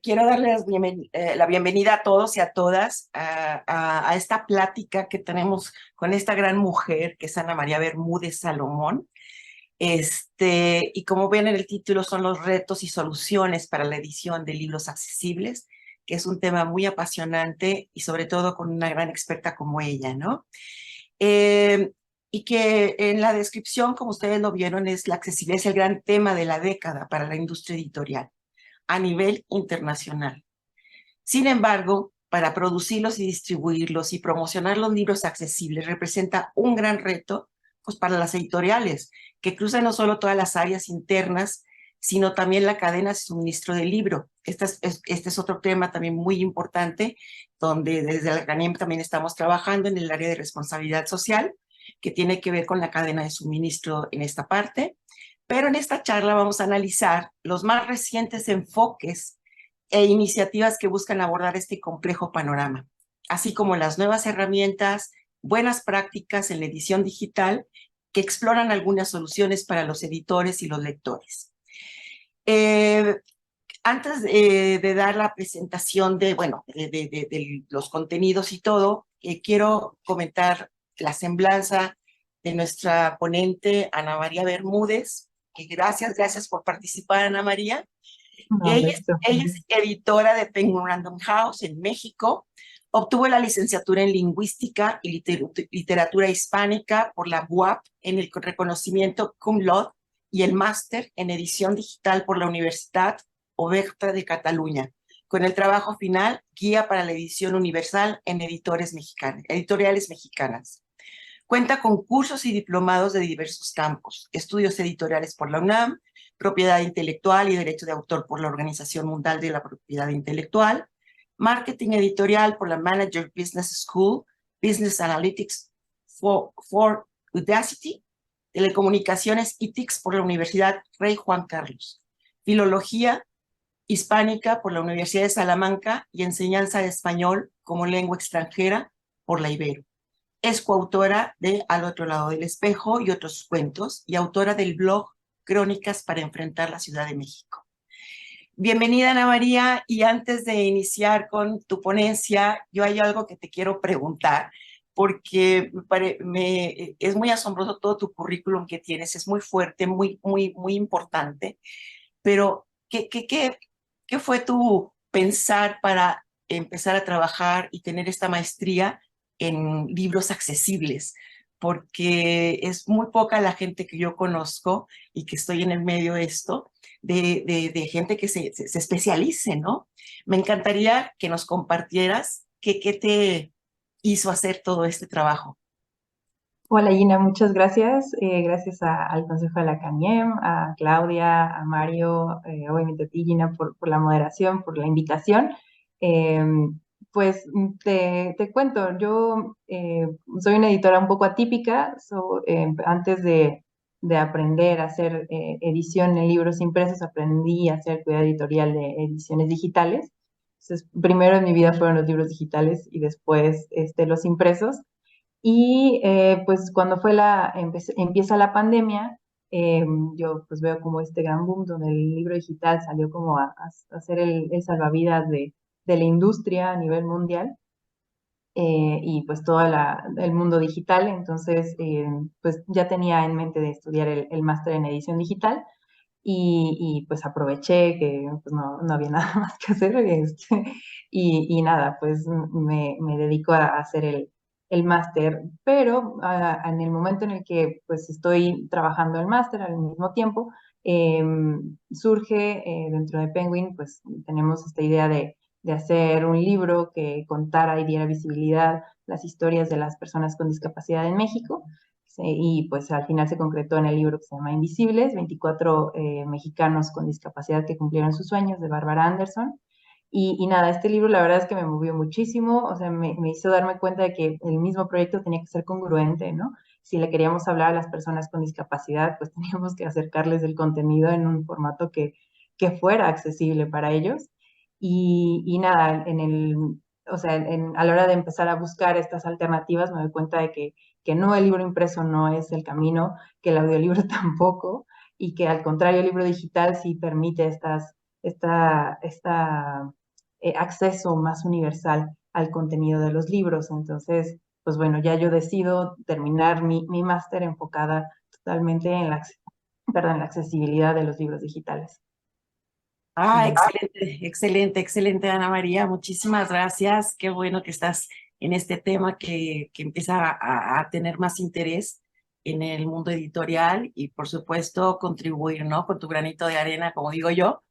quiero darles la bienvenida a todos y a todas a esta plática que tenemos con esta gran mujer que es Ana María Bermúdez Salomón. Y como ven en el título, son los retos y soluciones para la edición de libros accesibles, que es un tema muy apasionante y sobre todo con una gran experta como ella, ¿no? Eh, y que en la descripción, como ustedes lo vieron, la accesibilidad es el gran tema de la década para la industria editorial a nivel internacional. Sin embargo, para producirlos y distribuirlos y promocionar los libros accesibles representa un gran reto pues, para las editoriales, que cruzan no solo todas las áreas internas, sino también la cadena de suministro del libro. Este es otro tema también muy importante, donde desde la CANEM también estamos trabajando en el área de responsabilidad social, que tiene que ver con la cadena de suministro en esta parte. Pero en esta charla vamos a analizar los más recientes enfoques e iniciativas que buscan abordar este complejo panorama, así como las nuevas herramientas, buenas prácticas en la edición digital que exploran algunas soluciones para los editores y los lectores. Antes de dar la presentación de los contenidos y todo, quiero comentar la semblanza de nuestra ponente Ana María Bermúdez. Gracias por participar, Ana María. No, Ella listo. es editora de Penguin Random House en México. Obtuvo la licenciatura en Lingüística y Literatura Hispánica por la UAP en el reconocimiento Cum Laude y el máster en Edición Digital por la Universitat Oberta de Cataluña, con el trabajo final Guía para la Edición Universal en Editoriales Mexicanas. Cuenta con cursos y diplomados de diversos campos, estudios editoriales por la UNAM, propiedad intelectual y derecho de autor por la Organización Mundial de la Propiedad Intelectual, marketing editorial por la Manager Business School, Business Analytics for Udacity, telecomunicaciones y TICS por la Universidad Rey Juan Carlos, filología hispánica por la Universidad de Salamanca y enseñanza de español como lengua extranjera por la Ibero. Es coautora de Al otro lado del espejo y otros cuentos y autora del blog Crónicas para enfrentar la Ciudad de México. Bienvenida, Ana María, y antes de iniciar con tu ponencia, yo hay algo que te quiero preguntar, porque es muy asombroso todo tu currículum que tienes, es muy fuerte, muy importante, pero ¿qué fue tu pensar para empezar a trabajar y tener esta maestría en libros accesibles? Porque es muy poca la gente que yo conozco y que estoy en el medio de esto, de gente que se especialice, ¿no? Me encantaría que nos compartieras qué te hizo hacer todo este trabajo. Hola Gina, muchas gracias. Gracias al Consejo de la CANIEM, a Claudia, a Mario, obviamente a ti Gina por la moderación, por la invitación. Eh, te cuento, yo soy una editora un poco atípica. Antes de aprender a hacer edición en libros impresos, aprendí a hacer cuidado editorial de ediciones digitales. Entonces, primero en mi vida fueron los libros digitales y después los impresos. Y pues cuando empieza la pandemia, eh, yo pues veo como este gran boom donde el libro digital salió como a ser el salvavidas de la industria a nivel mundial, y pues todo el mundo digital. Entonces pues ya tenía en mente de estudiar el máster en edición digital y pues aproveché que pues no había nada más que hacer, y nada, pues me dedico a hacer el máster, pero en el momento en el que pues estoy trabajando el máster al mismo tiempo, surge dentro de Penguin, pues tenemos esta idea de hacer un libro que contara y diera visibilidad las historias de las personas con discapacidad en México. Sí, y pues al final se concretó en el libro que se llama Invisibles, 24 mexicanos con discapacidad que cumplieron sus sueños, de Bárbara Anderson. Y nada, este libro la verdad es que me movió muchísimo. O sea, me hizo darme cuenta de que el mismo proyecto tenía que ser congruente, ¿no? Si le queríamos hablar a las personas con discapacidad, pues teníamos que acercarles el contenido en un formato que fuera accesible para ellos. Y nada, o sea, a la hora de empezar a buscar estas alternativas, me doy cuenta de que no, el libro impreso no es el camino, que el audiolibro tampoco, y que al contrario el libro digital sí permite acceso más universal al contenido de los libros. Entonces, pues bueno, ya yo decido terminar mi máster enfocada totalmente en la accesibilidad de los libros digitales. Ah, excelente, excelente, excelente, Ana María. Muchísimas gracias. Qué bueno que estás en este tema que empieza a tener más interés en el mundo editorial y, por supuesto, contribuir, ¿no? Con tu granito de arena, como digo yo.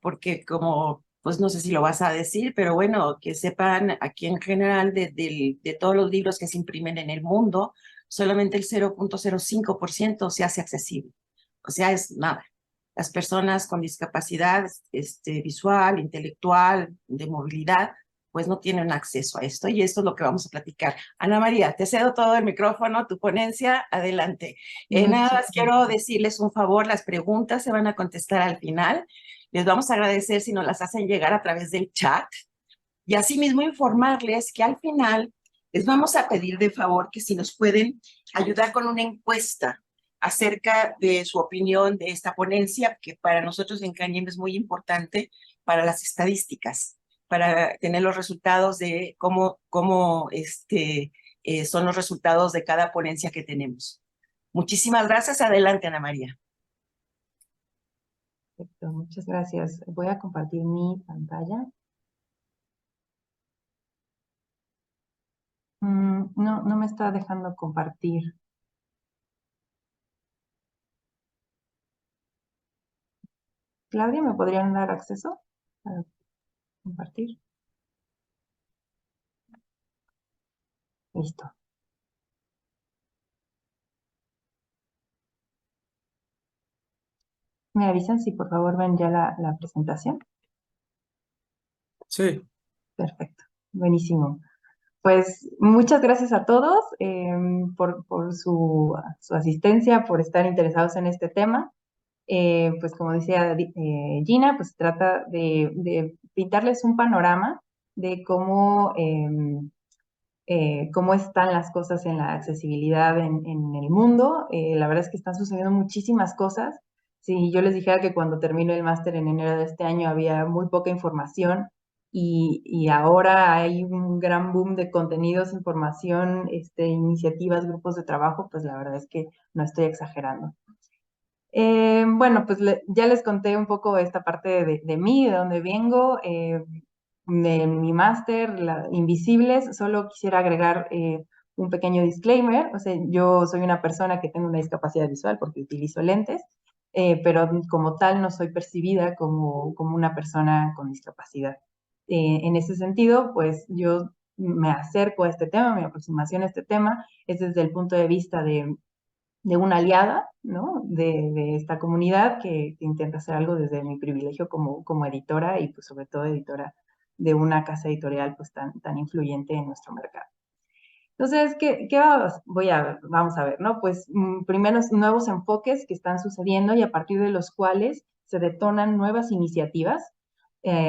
Porque como, pues no sé si lo vas a decir, pero bueno, que sepan aquí en general de todos los libros que se imprimen en el mundo, solamente el 0,05% se hace accesible. O sea, es nada. Las personas con discapacidad visual, intelectual, de movilidad, pues no tienen acceso a esto y esto es lo que vamos a platicar. Ana María, te cedo todo el micrófono, tu ponencia, adelante. Nada más quiero decirles un favor, las preguntas se van a contestar al final. Les vamos a agradecer si nos las hacen llegar a través del chat y asimismo informarles que al final les vamos a pedir de favor que si nos pueden ayudar con una encuesta acerca de su opinión de esta ponencia, que para nosotros en CANIEM es muy importante para las estadísticas, para tener los resultados de cómo son los resultados de cada ponencia que tenemos. Muchísimas gracias. Adelante, Ana María. Perfecto, muchas gracias. Voy a compartir mi pantalla. No me está dejando compartir. Claudia, ¿me podrían dar acceso para compartir? Listo. ¿Me avisan si por favor ven ya la presentación? Sí. Perfecto, buenísimo. Pues muchas gracias a todos por su asistencia, por estar interesados en este tema. Pues como decía Gina, pues trata de pintarles un panorama de cómo están las cosas en la accesibilidad en el mundo. La verdad es que están sucediendo muchísimas cosas. Si yo les dijera que cuando termino el máster en enero de este año había muy poca información y ahora hay un gran boom de contenidos, información, iniciativas, grupos de trabajo, pues la verdad es que no estoy exagerando. Bueno, pues ya les conté un poco esta parte de mí, de dónde vengo, de mi máster, Invisibles. Solo quisiera agregar un pequeño disclaimer. O sea, yo soy una persona que tengo una discapacidad visual porque utilizo lentes, pero como tal no soy percibida como una persona con discapacidad. En ese sentido, pues yo me acerco a este tema, mi aproximación a este tema es desde el punto de vista de una aliada, ¿no? De esta comunidad que intenta hacer algo desde mi privilegio como editora y pues sobre todo editora de una casa editorial pues tan influyente en nuestro mercado. Entonces, vamos a ver, ¿no? Pues primero nuevos enfoques que están sucediendo y a partir de los cuales se detonan nuevas iniciativas.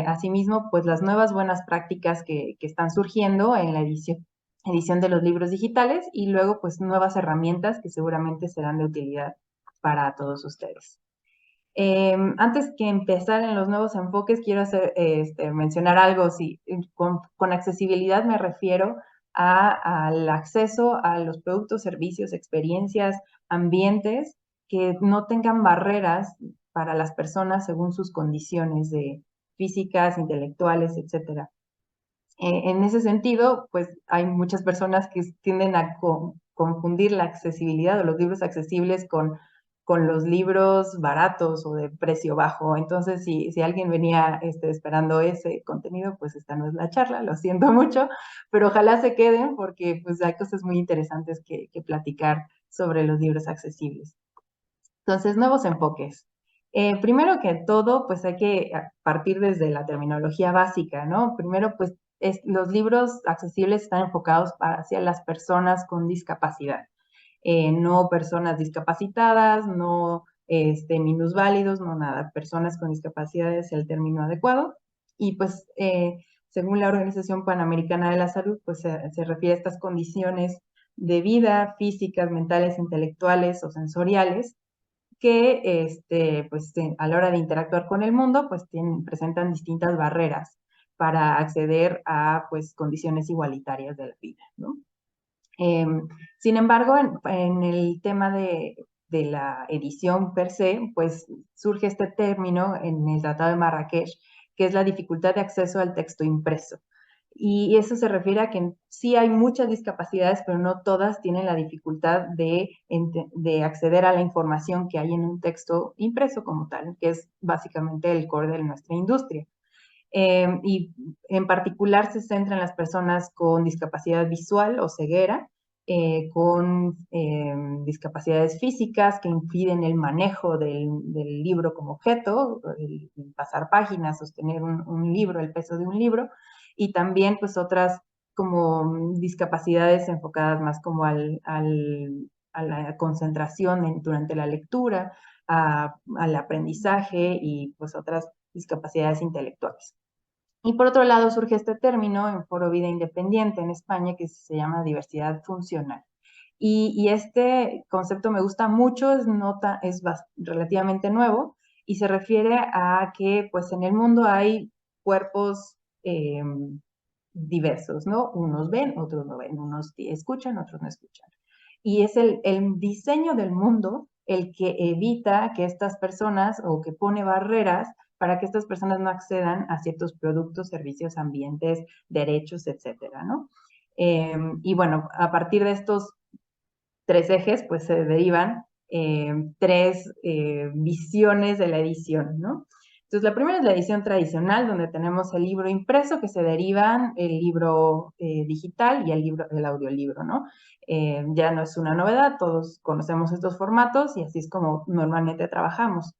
Asimismo, pues las nuevas buenas prácticas que están surgiendo en la edición de los libros digitales y luego pues nuevas herramientas que seguramente serán de utilidad para todos ustedes. Antes que empezar en los nuevos enfoques, quiero mencionar algo. Con accesibilidad me refiero al acceso a los productos, servicios, experiencias, ambientes que no tengan barreras para las personas según sus condiciones físicas, intelectuales, etcétera. En ese sentido, pues hay muchas personas que tienden a confundir la accesibilidad o los libros accesibles con los libros baratos o de precio bajo. Entonces, si alguien venía esperando ese contenido, pues esta no es la charla, lo siento mucho, pero ojalá se queden porque pues hay cosas muy interesantes que platicar sobre los libros accesibles. Entonces, nuevos enfoques. Primero que todo, pues hay que partir desde la terminología básica, ¿no? Primero, pues los libros accesibles están enfocados hacia las personas con discapacidad, no personas discapacitadas, no minusválidos, no nada, personas con discapacidad es el término adecuado. Y pues, según la Organización Panamericana de la Salud, pues se refiere a estas condiciones de vida físicas, mentales, intelectuales o sensoriales que pues, a la hora de interactuar con el mundo, pues presentan distintas barreras para acceder a pues, condiciones igualitarias de la vida, ¿no? Sin embargo, en el tema de la edición per se, pues surge este término en el Tratado de Marrakech, que es la dificultad de acceso al texto impreso. Y eso se refiere a que sí hay muchas discapacidades, pero no todas tienen la dificultad de acceder a la información que hay en un texto impreso como tal, que es básicamente el core de nuestra industria. Y en particular se centra en las personas con discapacidad visual o ceguera, con discapacidades físicas que impiden el manejo del libro como objeto, el pasar páginas, sostener un libro, el peso de un libro, y también pues otras como discapacidades enfocadas más como a la concentración durante la lectura, al aprendizaje y pues otras discapacidades intelectuales. Y por otro lado surge este término en Foro Vida Independiente en España que se llama diversidad funcional. Y este concepto me gusta mucho, es relativamente nuevo y se refiere a que pues en el mundo hay cuerpos diversos, ¿no? Unos ven, otros no ven, unos escuchan, otros no escuchan. Y es el diseño del mundo el que evita que estas personas o que pone barreras para que estas personas no accedan a ciertos productos, servicios, ambientes, derechos, etcétera, ¿no? Y bueno, a partir de estos tres ejes, pues se derivan tres visiones de la edición, ¿no? Entonces, la primera es la edición tradicional, donde tenemos el libro impreso, que se derivan el libro digital y el audiolibro, ¿no? Ya no es una novedad, todos conocemos estos formatos y así es como normalmente trabajamos.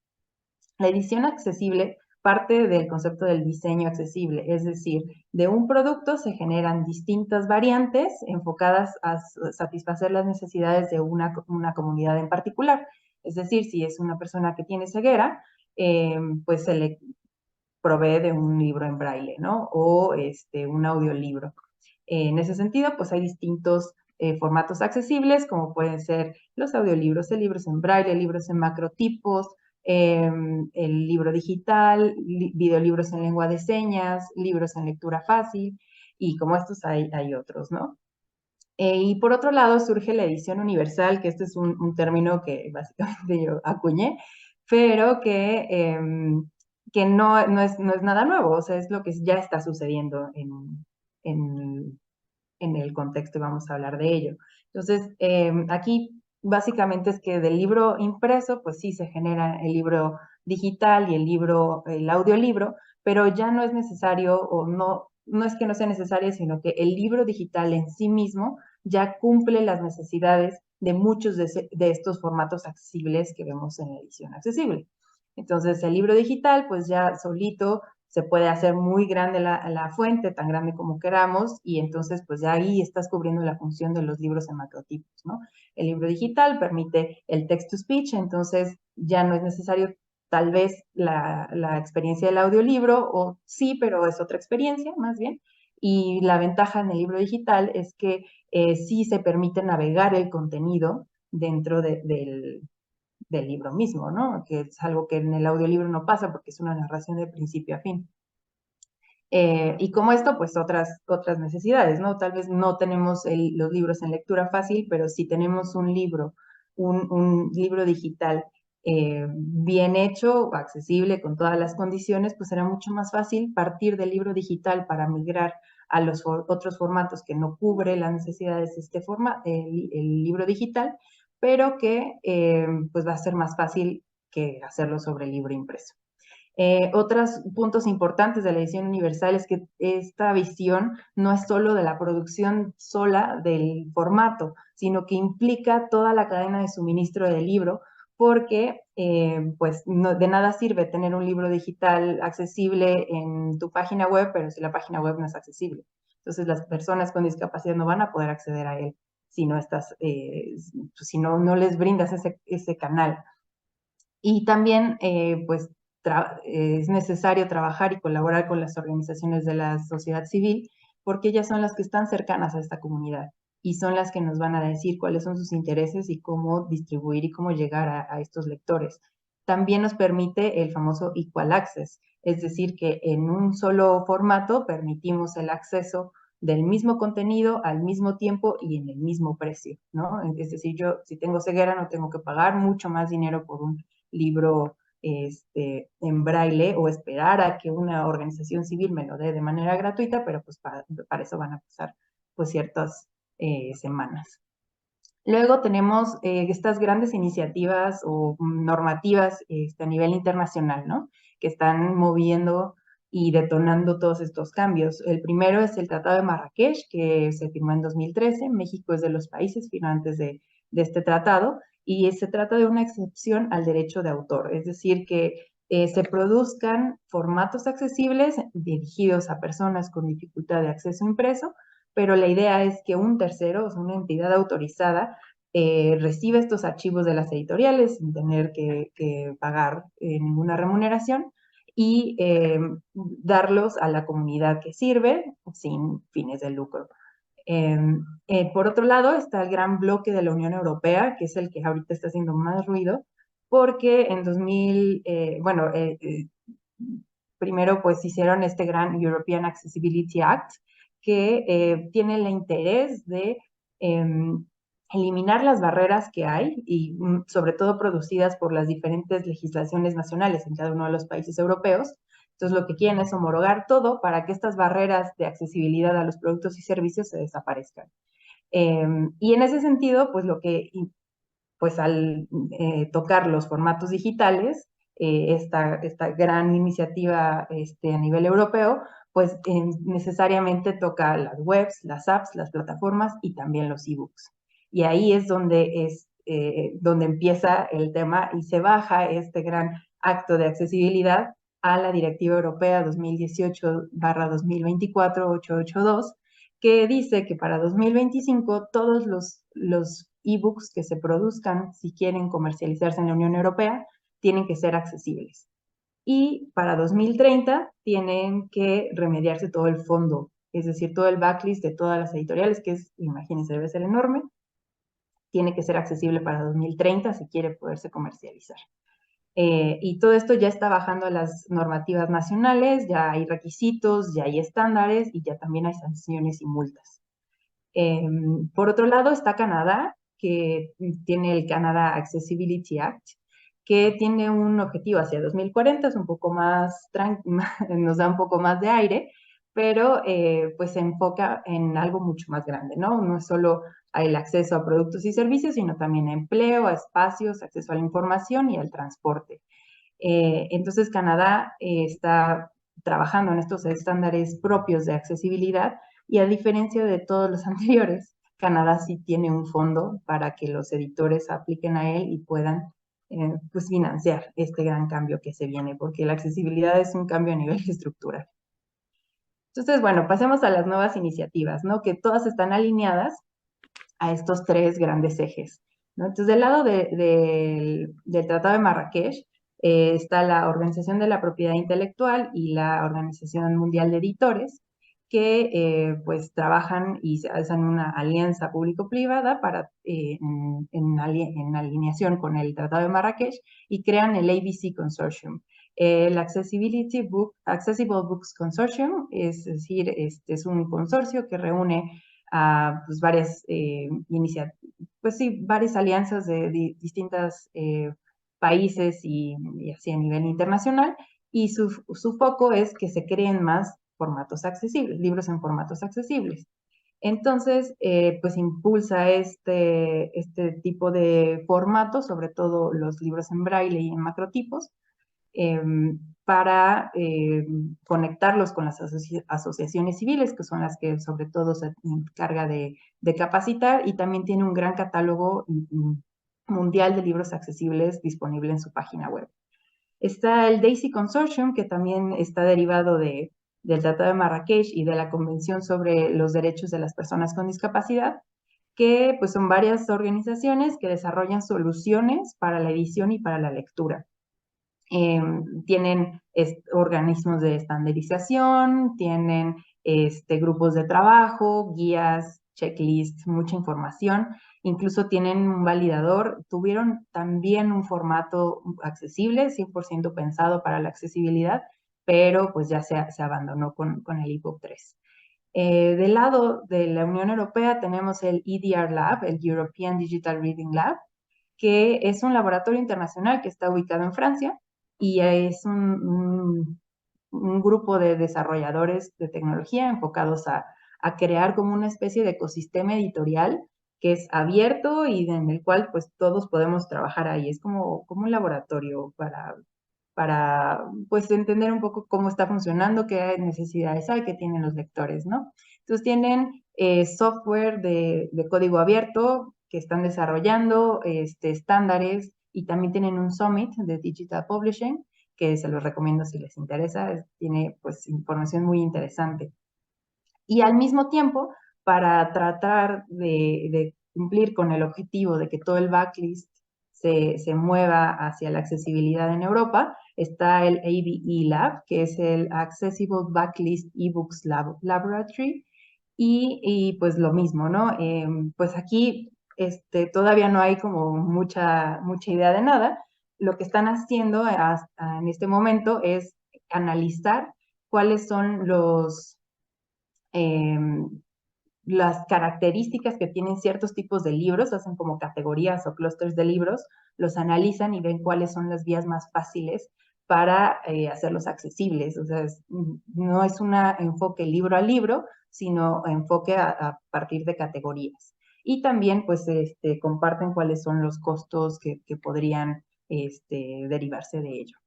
La edición accesible parte del concepto del diseño accesible, es decir, de un producto se generan distintas variantes enfocadas a satisfacer las necesidades de una comunidad en particular. Es decir, si es una persona que tiene ceguera, pues se le provee de un libro en braille, ¿no? O un audiolibro. En ese sentido, pues hay distintos formatos accesibles, como pueden ser los audiolibros, libros en braille, libros en macrotipos, el libro digital, videolibros en lengua de señas, libros en lectura fácil, y como estos hay otros, ¿no? Y por otro lado surge la edición universal, que este es un término que básicamente yo acuñé, pero que no es nada nuevo, o sea, es lo que ya está sucediendo en, en el contexto y vamos a hablar de ello. Entonces, aquí básicamente es que del libro impreso, pues sí se genera el libro digital y el audiolibro, pero ya no es necesario o no es que no sea necesario, sino que el libro digital en sí mismo ya cumple las necesidades de muchos de estos formatos accesibles que vemos en la edición accesible. Entonces, el libro digital, pues ya solito se puede hacer muy grande la fuente, tan grande como queramos, y entonces pues ya ahí estás cubriendo la función de los libros en macrotipos, ¿no? El libro digital permite el text-to-speech, entonces ya no es necesario tal vez la experiencia del audiolibro, o sí, pero es otra experiencia más bien, y la ventaja en el libro digital es que sí se permite navegar el contenido dentro del libro mismo, ¿no? Que es algo que en el audiolibro no pasa porque es una narración de principio a fin. Y como esto, pues otras necesidades, ¿no? Tal vez no tenemos los libros en lectura fácil, pero si tenemos un libro digital bien hecho, accesible, con todas las condiciones, pues será mucho más fácil partir del libro digital para migrar a los otros formatos que no cubre las necesidades de este el libro digital, pero que pues va a ser más fácil que hacerlo sobre el libro impreso. Otros puntos importantes de la edición universal es que esta visión no es solo de la producción sola del formato, sino que implica toda la cadena de suministro del libro, porque pues de nada sirve tener un libro digital accesible en tu página web, pero si la página web no es accesible. Entonces las personas con discapacidad no van a poder acceder a él si no si no les brindas ese canal. Y también, pues, es necesario trabajar y colaborar con las organizaciones de la sociedad civil, porque ellas son las que están cercanas a esta comunidad. y son las que nos van a decir cuáles son sus intereses y cómo distribuir y cómo llegar a estos lectores. También nos permite el famoso Equal Access, es decir, que en un solo formato permitimos el acceso del mismo contenido al mismo tiempo y en el mismo precio, ¿no? Es decir, yo si tengo ceguera no tengo que pagar mucho más dinero por un libro en braille o esperar a que una organización civil me lo dé de manera gratuita, pero pues para eso van a pasar pues ciertas semanas. Luego tenemos estas grandes iniciativas o normativas a nivel internacional, ¿no? Que están moviendo y detonando todos estos cambios. El primero es el Tratado de Marrakech, que se firmó en 2013. México es de los países firmantes de este tratado y se trata de una excepción al derecho de autor, es decir, que se produzcan formatos accesibles dirigidos a personas con dificultad de acceso impreso, pero la idea es que un tercero, o sea, una entidad autorizada, recibe estos archivos de las editoriales sin tener que pagar ninguna remuneración y darlos a la comunidad que sirve sin fines de lucro. Por otro lado, está el gran bloque de la Unión Europea, que es el que ahorita está haciendo más ruido, porque en 2000, primero pues hicieron este gran European Accessibility Act, que tiene el interés de eliminar las barreras que hay y sobre todo producidas por las diferentes legislaciones nacionales en cada uno de los países europeos. Entonces lo que quieren es homologar todo para que estas barreras de accesibilidad a los productos y servicios se desaparezcan. Y en ese sentido, pues lo que, pues al tocar los formatos digitales, esta gran iniciativa a nivel europeo, pues necesariamente toca las webs, las apps, las plataformas y también los ebooks. Y ahí es donde empieza el tema y se baja este gran acto de accesibilidad a la Directiva Europea 2018/2024-882, que dice que para 2025 todos los ebooks que se produzcan, si quieren comercializarse en la Unión Europea, tienen que ser accesibles. Y para 2030 tienen que remediarse todo el fondo, es decir, todo el backlist de todas las editoriales, que es, imagínense, debe ser enorme, tiene que ser accesible para 2030 si quiere poderse comercializar. Y todo esto ya está bajando a las normativas nacionales, ya hay requisitos, ya hay estándares y ya también hay sanciones y multas. Por otro lado está Canadá, que tiene el Canada Accessibility Act, que tiene un objetivo hacia 2040, es un poco más, nos da un poco más de aire, pero pues se enfoca en algo mucho más grande, ¿no? No es solo el acceso a productos y servicios, sino también a empleo, a espacios, acceso a la información y al transporte. Entonces Canadá está trabajando en estos estándares propios de accesibilidad y a diferencia de todos los anteriores, Canadá sí tiene un fondo para que los editores apliquen a él y puedan pues financiar este gran cambio que se viene, porque la accesibilidad es un cambio a nivel estructural. Entonces, bueno, pasemos a las nuevas iniciativas, ¿no? Que todas están alineadas a estos tres grandes ejes, ¿no? Entonces, del lado del Tratado de Marrakech está la Organización de la Propiedad Intelectual y la Organización Mundial de Editores, que pues trabajan y hacen una alianza público-privada para, en alineación con el Tratado de Marrakech y crean el ABC Consortium. El Accessible Books Consortium, es decir, es un consorcio que reúne a pues, varias pues sí, varias alianzas de distintos países y así a nivel internacional, y su foco es que se creen más formatos accesibles, libros en formatos accesibles. Entonces, pues impulsa este tipo de formatos, sobre todo los libros en braille y en macrotipos, eh, para conectarlos con las asociaciones civiles, que son las que sobre todo se encarga de capacitar, y también tiene un gran catálogo mundial de libros accesibles disponible en su página web. Está el DAISY Consortium, que también está derivado del Tratado de Marrakech y de la Convención sobre los Derechos de las Personas con Discapacidad, que pues son varias organizaciones que desarrollan soluciones para la edición y para la lectura. Tienen organismos de estandarización, tienen grupos de trabajo, guías, checklists, mucha información. Incluso tienen un validador. Tuvieron también un formato accesible, 100% pensado para la accesibilidad, pero pues ya se abandonó con el EPUB 3. Del lado de la Unión Europea tenemos el EDR Lab, el European Digital Reading Lab, que es un laboratorio internacional que está ubicado en Francia y es un grupo de desarrolladores de tecnología enfocados a crear como una especie de ecosistema editorial que es abierto y en el cual pues todos podemos trabajar ahí. Es como un laboratorio para pues entender un poco cómo está funcionando, qué necesidades hay, qué tienen los lectores, ¿no? Entonces tienen software de código abierto que están desarrollando, estándares, y también tienen un summit de Digital Publishing, que se los recomiendo si les interesa, tiene pues información muy interesante. Y al mismo tiempo, para tratar de cumplir con el objetivo de que todo el backlist se mueva hacia la accesibilidad en Europa, está el ABE Lab, que es el Accessible Backlist eBooks Laboratory, y pues lo mismo, ¿no? Pues aquí todavía no hay como mucha idea de nada. Lo que están haciendo en este momento es analizar cuáles son eh, las características que tienen ciertos tipos de libros, hacen como categorías o clústeres de libros, los analizan y ven cuáles son las vías más fáciles para hacerlos accesibles. O sea, no es un enfoque libro a libro, sino enfoque a partir de categorías. Y también pues comparten cuáles son los costos que podrían derivarse de ello.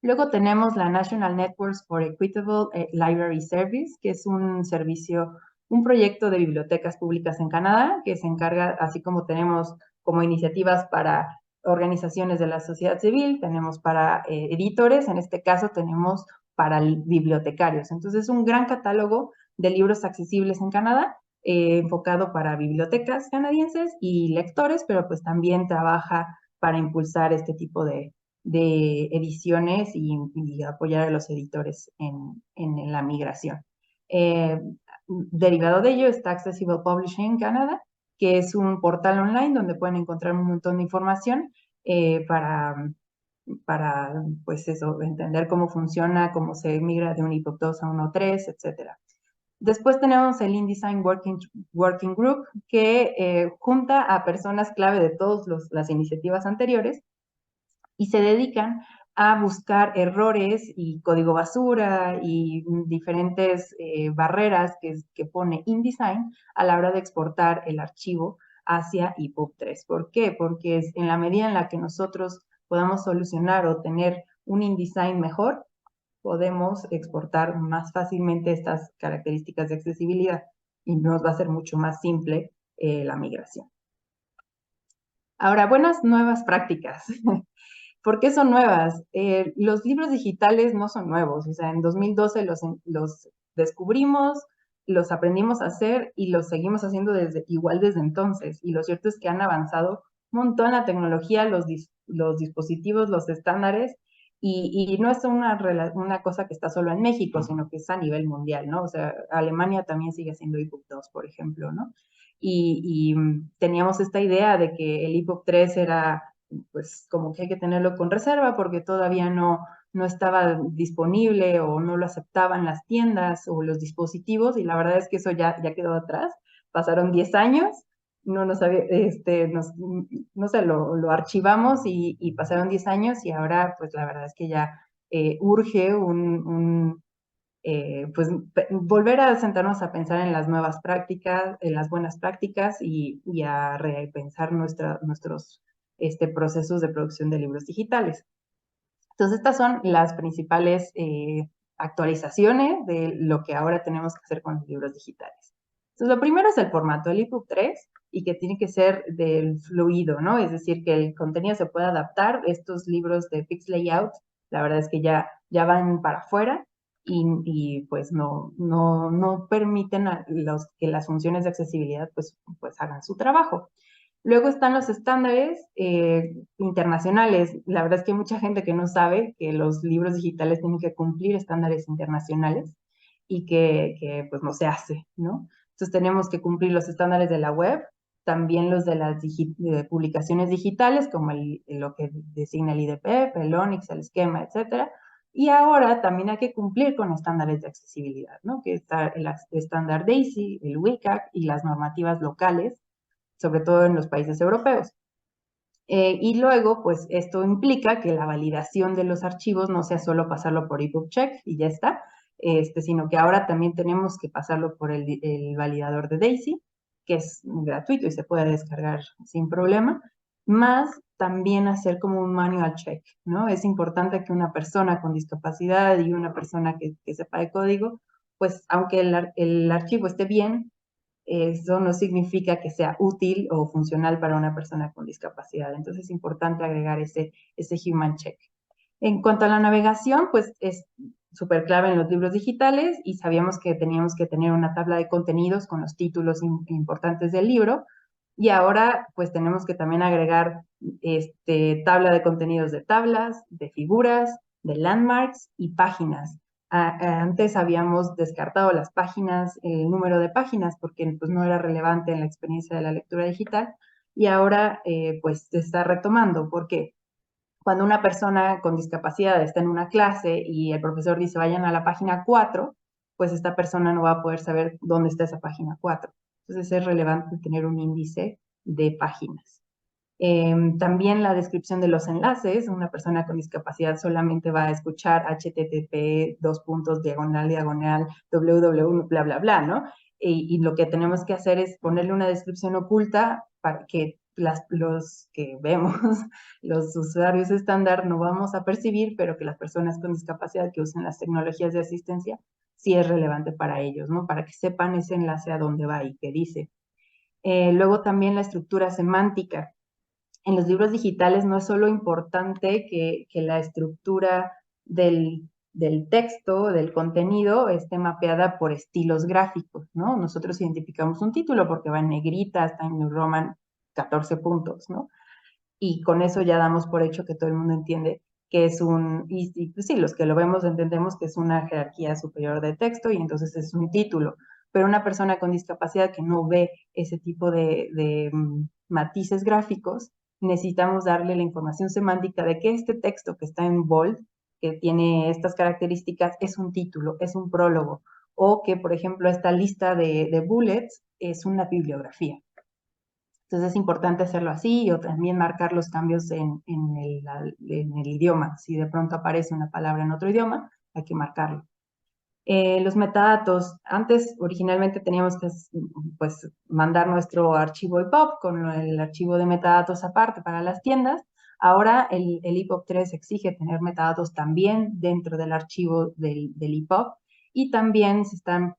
Luego tenemos la National Networks for Equitable Library Service, que es un servicio, un proyecto de bibliotecas públicas en Canadá, que se encarga, así como tenemos como iniciativas para organizaciones de la sociedad civil, tenemos para editores, en este caso tenemos para bibliotecarios. Entonces es un gran catálogo de libros accesibles en Canadá, enfocado para bibliotecas canadienses y lectores, pero pues también trabaja para impulsar este tipo de ediciones y apoyar a los editores en la migración. Derivado de ello está Accessible Publishing Canada, que es un portal online donde pueden encontrar un montón de información para pues eso, entender cómo funciona, cómo se migra de un EPUB 2 a 1.3, etc. Después tenemos el InDesign Working Group, que junta a personas clave de todas las iniciativas anteriores y se dedican a buscar errores y código basura y diferentes barreras que pone InDesign a la hora de exportar el archivo hacia EPUB 3. ¿Por qué? Porque en la medida en la que nosotros podamos solucionar o tener un InDesign mejor, podemos exportar más fácilmente estas características de accesibilidad y nos va a ser mucho más simple la migración. Ahora, buenas nuevas prácticas. ¿Por qué son nuevas? Los libros digitales no son nuevos, o sea, en 2012 los descubrimos, los aprendimos a hacer y los seguimos haciendo igual desde entonces. Y lo cierto es que han avanzado un montón la tecnología, los dispositivos, los estándares, y no es una cosa que está solo en México, sino que es a nivel mundial, ¿no? O sea, Alemania también sigue haciendo EPUB 2, por ejemplo, ¿no? Y teníamos esta idea de que el EPUB 3 era pues como que hay que tenerlo con reserva porque todavía no estaba disponible o no lo aceptaban las tiendas o los dispositivos, y la verdad es que eso ya quedó atrás. Pasaron 10 años, no nos había, no sé, lo archivamos y pasaron 10 años, y ahora pues la verdad es que ya urge pues volver a sentarnos a pensar en las nuevas prácticas, en las buenas prácticas y a repensar nuestros procesos de producción de libros digitales. Entonces, estas son las principales actualizaciones de lo que ahora tenemos que hacer con los libros digitales. Entonces, lo primero es el formato, el EPUB 3, y que tiene que ser del fluido, ¿no? Es decir, que el contenido se pueda adaptar. Estos libros de fixed layout, la verdad es que ya van para afuera y pues no permiten que las funciones de accesibilidad pues hagan su trabajo. Luego están los estándares internacionales. La verdad es que hay mucha gente que no sabe que los libros digitales tienen que cumplir estándares internacionales y que pues no se hace, ¿no? Entonces tenemos que cumplir los estándares de la web, también los de las publicaciones digitales, como lo que designa el IDP, el ONIX, el esquema, etcétera. Y ahora también hay que cumplir con estándares de accesibilidad, ¿no? Que está el estándar DAISY, el WCAG y las normativas locales, sobre todo en los países europeos. Y luego, pues esto implica que la validación de los archivos no sea solo pasarlo por EPUB Check y ya está, sino que ahora también tenemos que pasarlo por el validador de DAISY, que es gratuito y se puede descargar sin problema, más también hacer como un manual check, ¿no? Es importante que una persona con discapacidad y una persona que sepa de código, pues aunque el archivo esté bien, eso no significa que sea útil o funcional para una persona con discapacidad. Entonces es importante agregar ese human check. En cuanto a la navegación, pues es súper clave en los libros digitales y sabíamos que teníamos que tener una tabla de contenidos con los títulos importantes del libro. Y ahora pues tenemos que también agregar tabla de contenidos de tablas, de figuras, de landmarks y páginas. Antes habíamos descartado las páginas, el número de páginas, porque pues, no era relevante en la experiencia de la lectura digital, y ahora pues se está retomando, porque cuando una persona con discapacidad está en una clase y el profesor dice vayan a la página 4, pues esta persona no va a poder saber dónde está esa página 4. Entonces es relevante tener un índice de páginas. También la descripción de los enlaces. Una persona con discapacidad solamente va a escuchar http diagonal www bla bla bla, ¿no? Y lo que tenemos que hacer es ponerle una descripción oculta para que los que vemos, los usuarios estándar, no vamos a percibir, pero que las personas con discapacidad que usen las tecnologías de asistencia sí es relevante para ellos, ¿no? Para que sepan ese enlace a dónde va y qué dice. Luego también la estructura semántica. En los libros digitales no es solo importante que la estructura del texto, del contenido, esté mapeada por estilos gráficos, ¿no? Nosotros identificamos un título porque va en negrita, está en New Roman 14 puntos, ¿no? Y con eso ya damos por hecho que todo el mundo entiende que es y pues sí, los que lo vemos entendemos que es una jerarquía superior de texto y entonces es un título. Pero una persona con discapacidad que no ve ese tipo de matices gráficos, necesitamos darle la información semántica de que este texto que está en bold, que tiene estas características, es un título, es un prólogo, o que, por ejemplo, esta lista de bullets es una bibliografía. Entonces es importante hacerlo así o también marcar los cambios en el idioma. Si de pronto aparece una palabra en otro idioma, hay que marcarlo. Los metadatos. Antes, originalmente teníamos que pues, mandar nuestro archivo EPUB con el archivo de metadatos aparte para las tiendas. Ahora el EPUB 3 exige tener metadatos también dentro del archivo del EPUB y también se están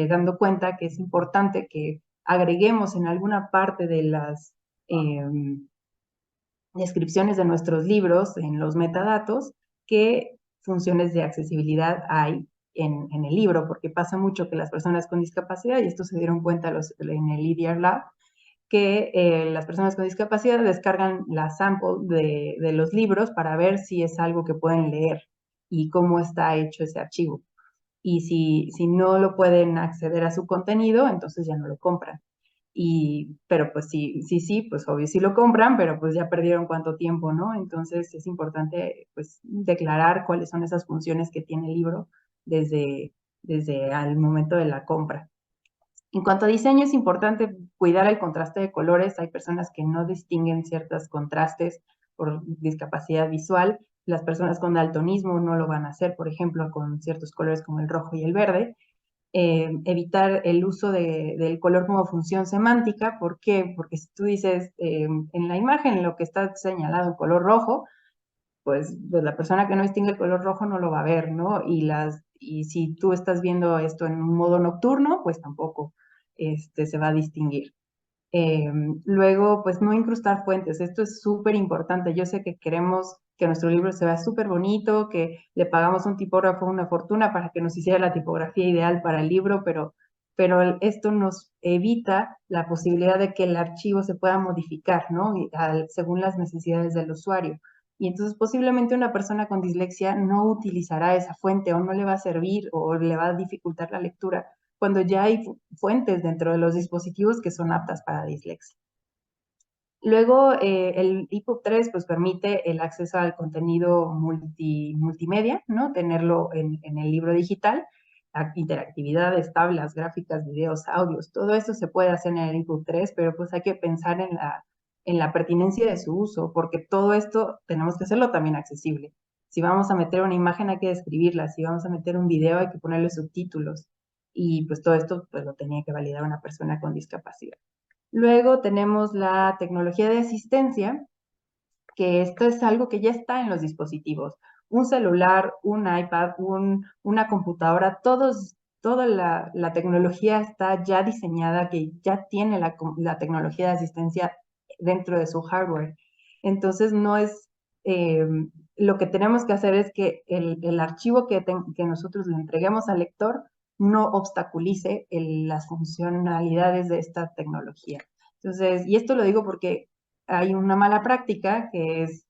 dando cuenta que es importante que agreguemos en alguna parte de las descripciones de nuestros libros, en los metadatos, qué funciones de accesibilidad hay en el libro, porque pasa mucho que las personas con discapacidad, y esto se dieron cuenta en el EDR Lab, que las personas con discapacidad descargan la sample de los libros para ver si es algo que pueden leer y cómo está hecho ese archivo. Y si no lo pueden acceder a su contenido, entonces ya no lo compran. Pero pues sí, pues obvio sí lo compran, pero pues ya perdieron cuánto tiempo, ¿no? Entonces es importante pues declarar cuáles son esas funciones que tiene el libro desde el momento de la compra. En cuanto a diseño, es importante cuidar el contraste de colores. Hay personas que no distinguen ciertos contrastes por discapacidad visual. Las personas con daltonismo no lo van a hacer, por ejemplo, con ciertos colores como el rojo y el verde. Evitar el uso del color como función semántica. ¿Por qué? Porque si tú dices en la imagen lo que está señalado en color rojo, pues la persona que no distingue el color rojo no lo va a ver, ¿no? Y si tú estás viendo esto en un modo nocturno, pues tampoco se va a distinguir. Luego, pues no incrustar fuentes. Esto es súper importante. Yo sé que queremos que nuestro libro se vea súper bonito, que le pagamos a un tipógrafo una fortuna para que nos hiciera la tipografía ideal para el libro, pero esto nos evita la posibilidad de que el archivo se pueda modificar, ¿no? Según las necesidades del usuario. Y entonces posiblemente una persona con dislexia no utilizará esa fuente o no le va a servir o le va a dificultar la lectura cuando ya hay fuentes dentro de los dispositivos que son aptas para dislexia. Luego, el EPUB 3 pues, permite el acceso al contenido multimedia, ¿no? Tenerlo en el libro digital, interactividades, tablas, gráficas, videos, audios, todo eso se puede hacer en el EPUB 3, pero pues hay que pensar en la pertinencia de su uso, porque todo esto tenemos que hacerlo también accesible. Si vamos a meter una imagen hay que describirla, si vamos a meter un video hay que ponerle subtítulos, y pues todo esto pues lo tenía que validar una persona con discapacidad. Luego tenemos la tecnología de asistencia, que esto es algo que ya está en los dispositivos. Un celular, un iPad, una computadora, toda la tecnología está ya diseñada, que ya tiene la tecnología de asistencia dentro de su hardware. Entonces, no es, lo que tenemos que hacer es que el archivo que nosotros le entreguemos al lector no obstaculice las funcionalidades de esta tecnología. Entonces, y esto lo digo porque hay una mala práctica que es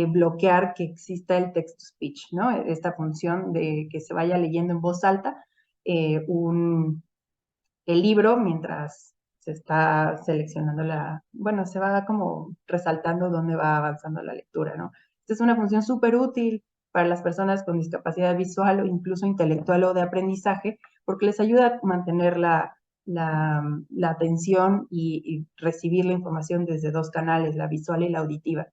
bloquear que exista el text-to-speech, ¿no? Esta función de que se vaya leyendo en voz alta el libro mientras se está seleccionando bueno, se va como resaltando dónde va avanzando la lectura, ¿no? Esta es una función súper útil para las personas con discapacidad visual o incluso intelectual o de aprendizaje, porque les ayuda a mantener la atención y recibir la información desde dos canales, la visual y la auditiva.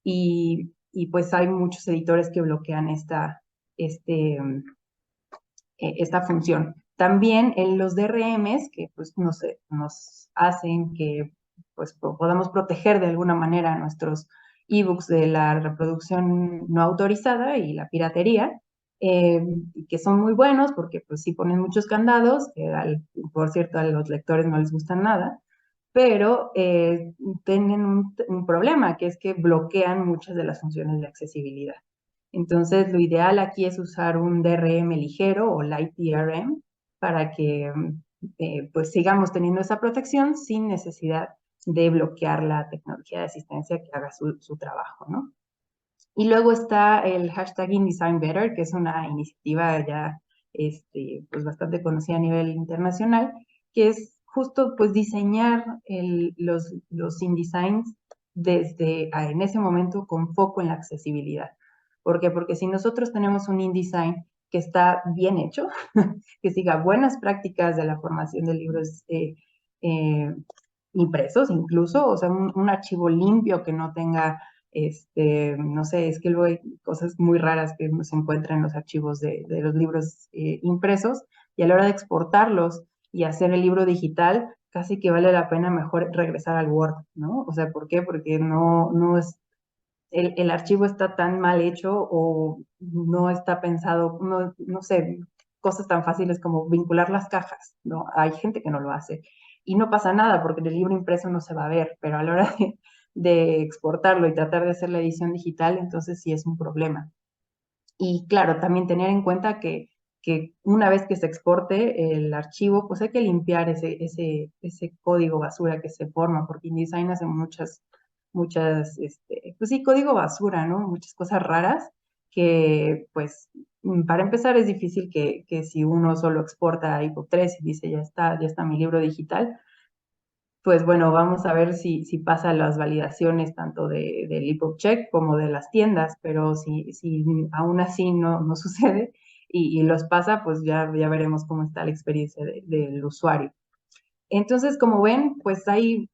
Y pues hay muchos editores que bloquean este, esta función. También en los DRMs, que pues nos hacen que pues, podamos proteger de alguna manera nuestros ebooks de la reproducción no autorizada y la piratería, que son muy buenos porque pues sí ponen muchos candados, que por cierto a los lectores no les gustan nada, pero tienen un problema, que es que bloquean muchas de las funciones de accesibilidad. Entonces, lo ideal aquí es usar un DRM ligero o Light DRM para que pues sigamos teniendo esa protección sin necesidad de bloquear la tecnología de asistencia que haga su trabajo, ¿no? Y luego está el hashtag InDesignBetter, que es una iniciativa ya pues bastante conocida a nivel internacional, que es justo pues diseñar los InDesigns en ese momento con foco en la accesibilidad. ¿Por qué? Porque si nosotros tenemos un InDesign que está bien hecho, que siga buenas prácticas de la formación de libros eh, impresos incluso, o sea, un archivo limpio que no tenga no sé, es que luego hay cosas muy raras que se encuentran en los archivos de los libros impresos, y a la hora de exportarlos y hacer el libro digital, casi que vale la pena mejor regresar al Word, ¿no? O sea, ¿por qué? Porque no es, el archivo está tan mal hecho o no está pensado, no sé, cosas tan fáciles como vincular las cajas, ¿no? Hay gente que no lo hace. Y no pasa nada porque el libro impreso no se va a ver, pero a la hora de exportarlo y tratar de hacer la edición digital, entonces sí es un problema. Y claro, también tener en cuenta que una vez que se exporte el archivo, pues hay que limpiar ese código basura que se forma, porque InDesign hace pues sí, código basura, ¿no? Muchas cosas raras que, pues, para empezar es difícil que si uno solo exporta a EPUB 3 y dice, ya está mi libro digital, pues bueno, vamos a ver si pasa las validaciones tanto del EPUB Check como de las tiendas, pero si aún así no sucede y los pasa, pues ya veremos cómo está la experiencia del usuario. Entonces, como ven, pues hay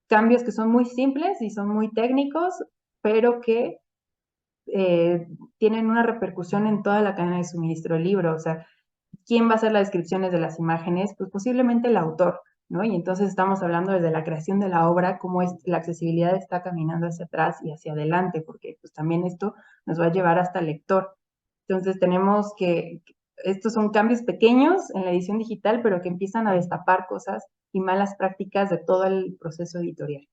cambios que son muy simples y son muy técnicos, pero que tienen una repercusión en toda la cadena de suministro del libro. O sea, ¿quién va a hacer las descripciones de las imágenes? Pues posiblemente el autor, ¿no? Y entonces estamos hablando desde la creación de la obra, cómo la accesibilidad está caminando hacia atrás y hacia adelante, porque pues también esto nos va a llevar hasta el lector. Entonces tenemos estos son cambios pequeños en la edición digital, pero que empiezan a destapar cosas y malas prácticas de todo el proceso editorial.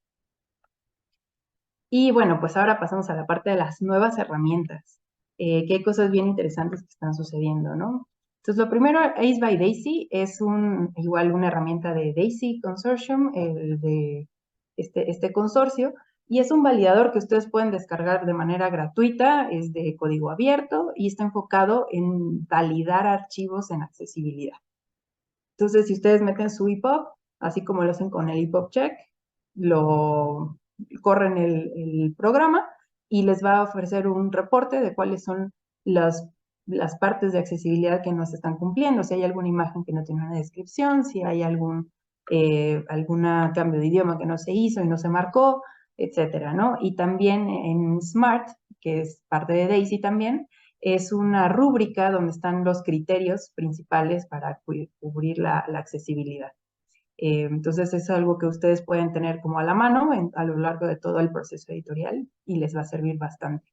Y bueno, pues ahora pasamos a la parte de las nuevas herramientas, que hay cosas bien interesantes que están sucediendo, ¿no? Entonces, lo primero, Ace by Daisy es igual una herramienta de Daisy Consortium, de este consorcio, y es un validador que ustedes pueden descargar de manera gratuita, es de código abierto y está enfocado en validar archivos en accesibilidad. Entonces, si ustedes meten su EPUB, así como lo hacen con el EPUB Check, lo corren el programa y les va a ofrecer un reporte de cuáles son las partes de accesibilidad que no se están cumpliendo, si hay alguna imagen que no tiene una descripción, si hay algún cambio de idioma que no se hizo y no se marcó, etcétera, ¿no? Y también en SMART, que es parte de DAISY también, es una rúbrica donde están los criterios principales para cubrir la accesibilidad. Entonces es algo que ustedes pueden tener como a la mano a lo largo de todo el proceso editorial y les va a servir bastante.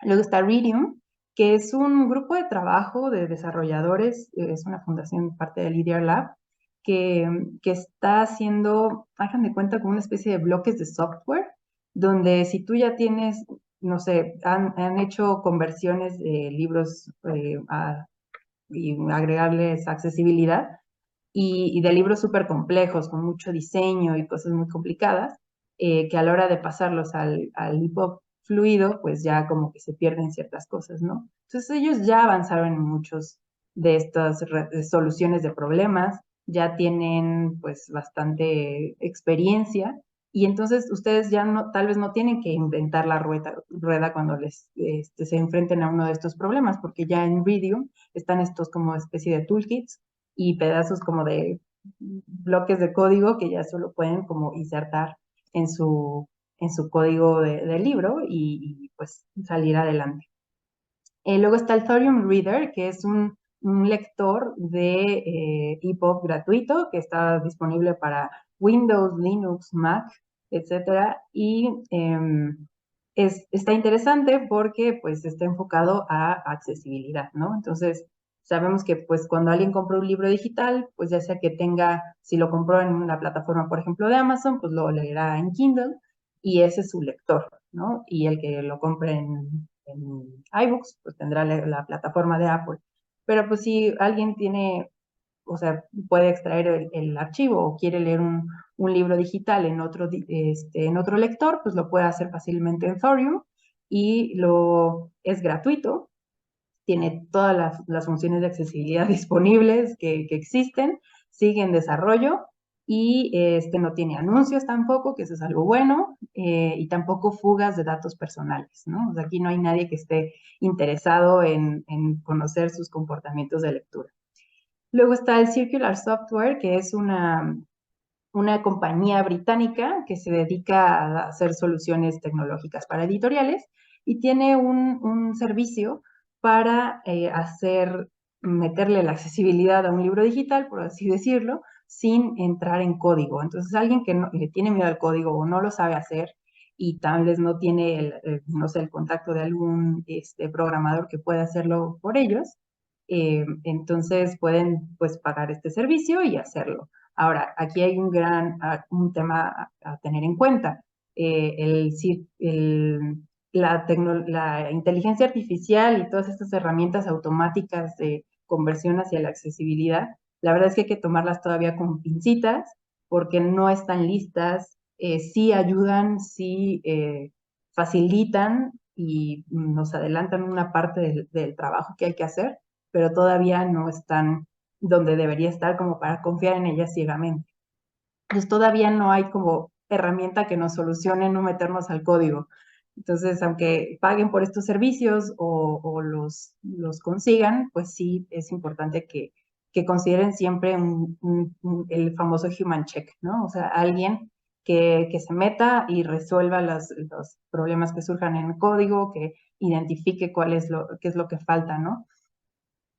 Luego está Readium, que es un grupo de trabajo de desarrolladores, es una fundación parte del IDEA Lab, que está haciendo, hagan de cuenta, como una especie de bloques de software, donde si tú ya tienes, no sé, han hecho conversiones de libros y agregarles accesibilidad, y de libros súper complejos, con mucho diseño y cosas muy complicadas, que a la hora de pasarlos al EPUB fluido, pues ya como que se pierden ciertas cosas, ¿no? Entonces ellos ya avanzaron en muchos de estas soluciones de problemas, ya tienen pues bastante experiencia y entonces ustedes ya no, tal vez no tienen que inventar la rueda cuando se enfrenten a uno de estos problemas, porque ya en Readium están estos como especie de toolkits y pedazos como de bloques de código que ya solo pueden como insertar en su código del libro pues salir adelante. Luego está el Thorium Reader, que es un lector de EPUB gratuito que está disponible para Windows, Linux, Mac, etcétera. Y está interesante porque pues está enfocado a accesibilidad, ¿no? Entonces, sabemos que pues cuando alguien compra un libro digital, pues ya sea que tenga, si lo compró en una plataforma, por ejemplo, de Amazon, pues lo leerá en Kindle y ese es su lector, ¿no? Y el que lo compre en iBooks, pues tendrá la plataforma de Apple. Pero pues si alguien tiene, o sea, puede extraer el archivo o quiere leer un libro digital en otro lector, pues lo puede hacer fácilmente en Thorium y es gratuito, tiene todas las funciones de accesibilidad disponibles que existen, sigue en desarrollo y no tiene anuncios tampoco, que eso es algo bueno, y tampoco fugas de datos personales, ¿no? O sea, aquí no hay nadie que esté interesado en conocer sus comportamientos de lectura. Luego está el Circular Software, que es una compañía británica que se dedica a hacer soluciones tecnológicas para editoriales y tiene un servicio para meterle la accesibilidad a un libro digital, por así decirlo, sin entrar en código. Entonces, alguien que le tiene miedo al código o no lo sabe hacer y tal vez no tiene no sé, el contacto de algún programador que pueda hacerlo por ellos, entonces pueden pues pagar este servicio y hacerlo. Ahora, aquí hay un tema a tener en cuenta. La inteligencia artificial y todas estas herramientas automáticas de conversión hacia la accesibilidad, la verdad es que hay que tomarlas todavía con pincitas porque no están listas, sí ayudan, sí facilitan y nos adelantan una parte del trabajo que hay que hacer, pero todavía no están donde debería estar como para confiar en ella ciegamente. Entonces todavía no hay como herramienta que nos solucione no meternos al código. Entonces, aunque paguen por estos servicios o los consigan, pues sí es importante que consideren siempre el famoso human check, ¿no? O sea, alguien que se meta y resuelva los problemas que surjan en el código, que identifique qué es lo que falta, ¿no?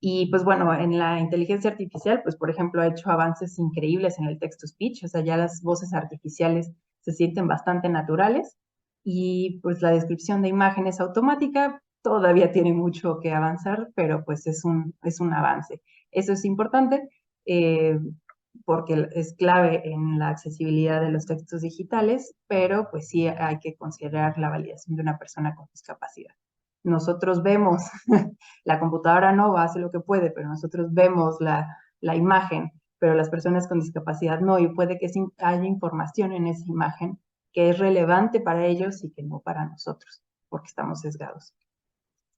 Y pues bueno, en la inteligencia artificial, pues por ejemplo, ha hecho avances increíbles en el text-to-speech, o sea, ya las voces artificiales se sienten bastante naturales y pues la descripción de imágenes automática todavía tiene mucho que avanzar, pero pues es un avance. Eso es importante porque es clave en la accesibilidad de los textos digitales, pero pues sí hay que considerar la validación de una persona con discapacidad. Nosotros vemos la computadora no hace lo que puede, pero nosotros vemos la imagen, pero las personas con discapacidad no, y puede que haya información en esa imagen que es relevante para ellos y que no para nosotros, porque estamos sesgados.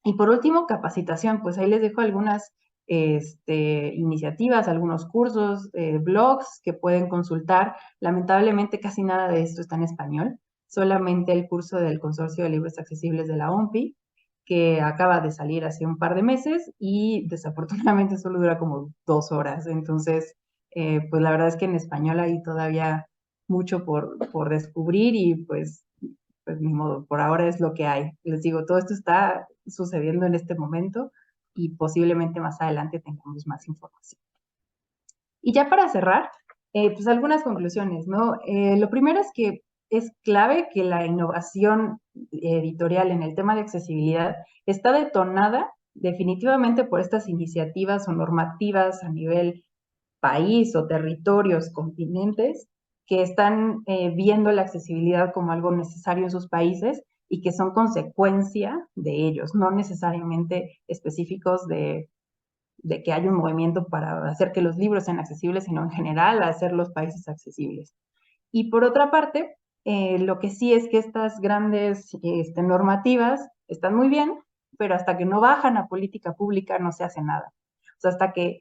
Y por último, capacitación, pues ahí les dejo algunas iniciativas, algunos cursos, blogs que pueden consultar. Lamentablemente casi nada de esto está en español, solamente el curso del Consorcio de Libros Accesibles de la OMPI, que acaba de salir hace un par de meses y desafortunadamente solo dura como 2 horas. Entonces, pues la verdad es que en español hay todavía mucho por descubrir y pues ni modo, por ahora es lo que hay. Les digo, todo esto está sucediendo en este momento y posiblemente más adelante tengamos más información. Y ya para cerrar, pues algunas conclusiones, ¿no? Lo primero es que es clave que la innovación editorial en el tema de accesibilidad está detonada definitivamente por estas iniciativas o normativas a nivel país o territorios, continentes, que están viendo la accesibilidad como algo necesario en sus países y que son consecuencia de ellos, no necesariamente específicos de que hay un movimiento para hacer que los libros sean accesibles, sino en general hacer los países accesibles. Y por otra parte, lo que sí es que estas grandes normativas están muy bien, pero hasta que no bajan a política pública no se hace nada. O sea, hasta que,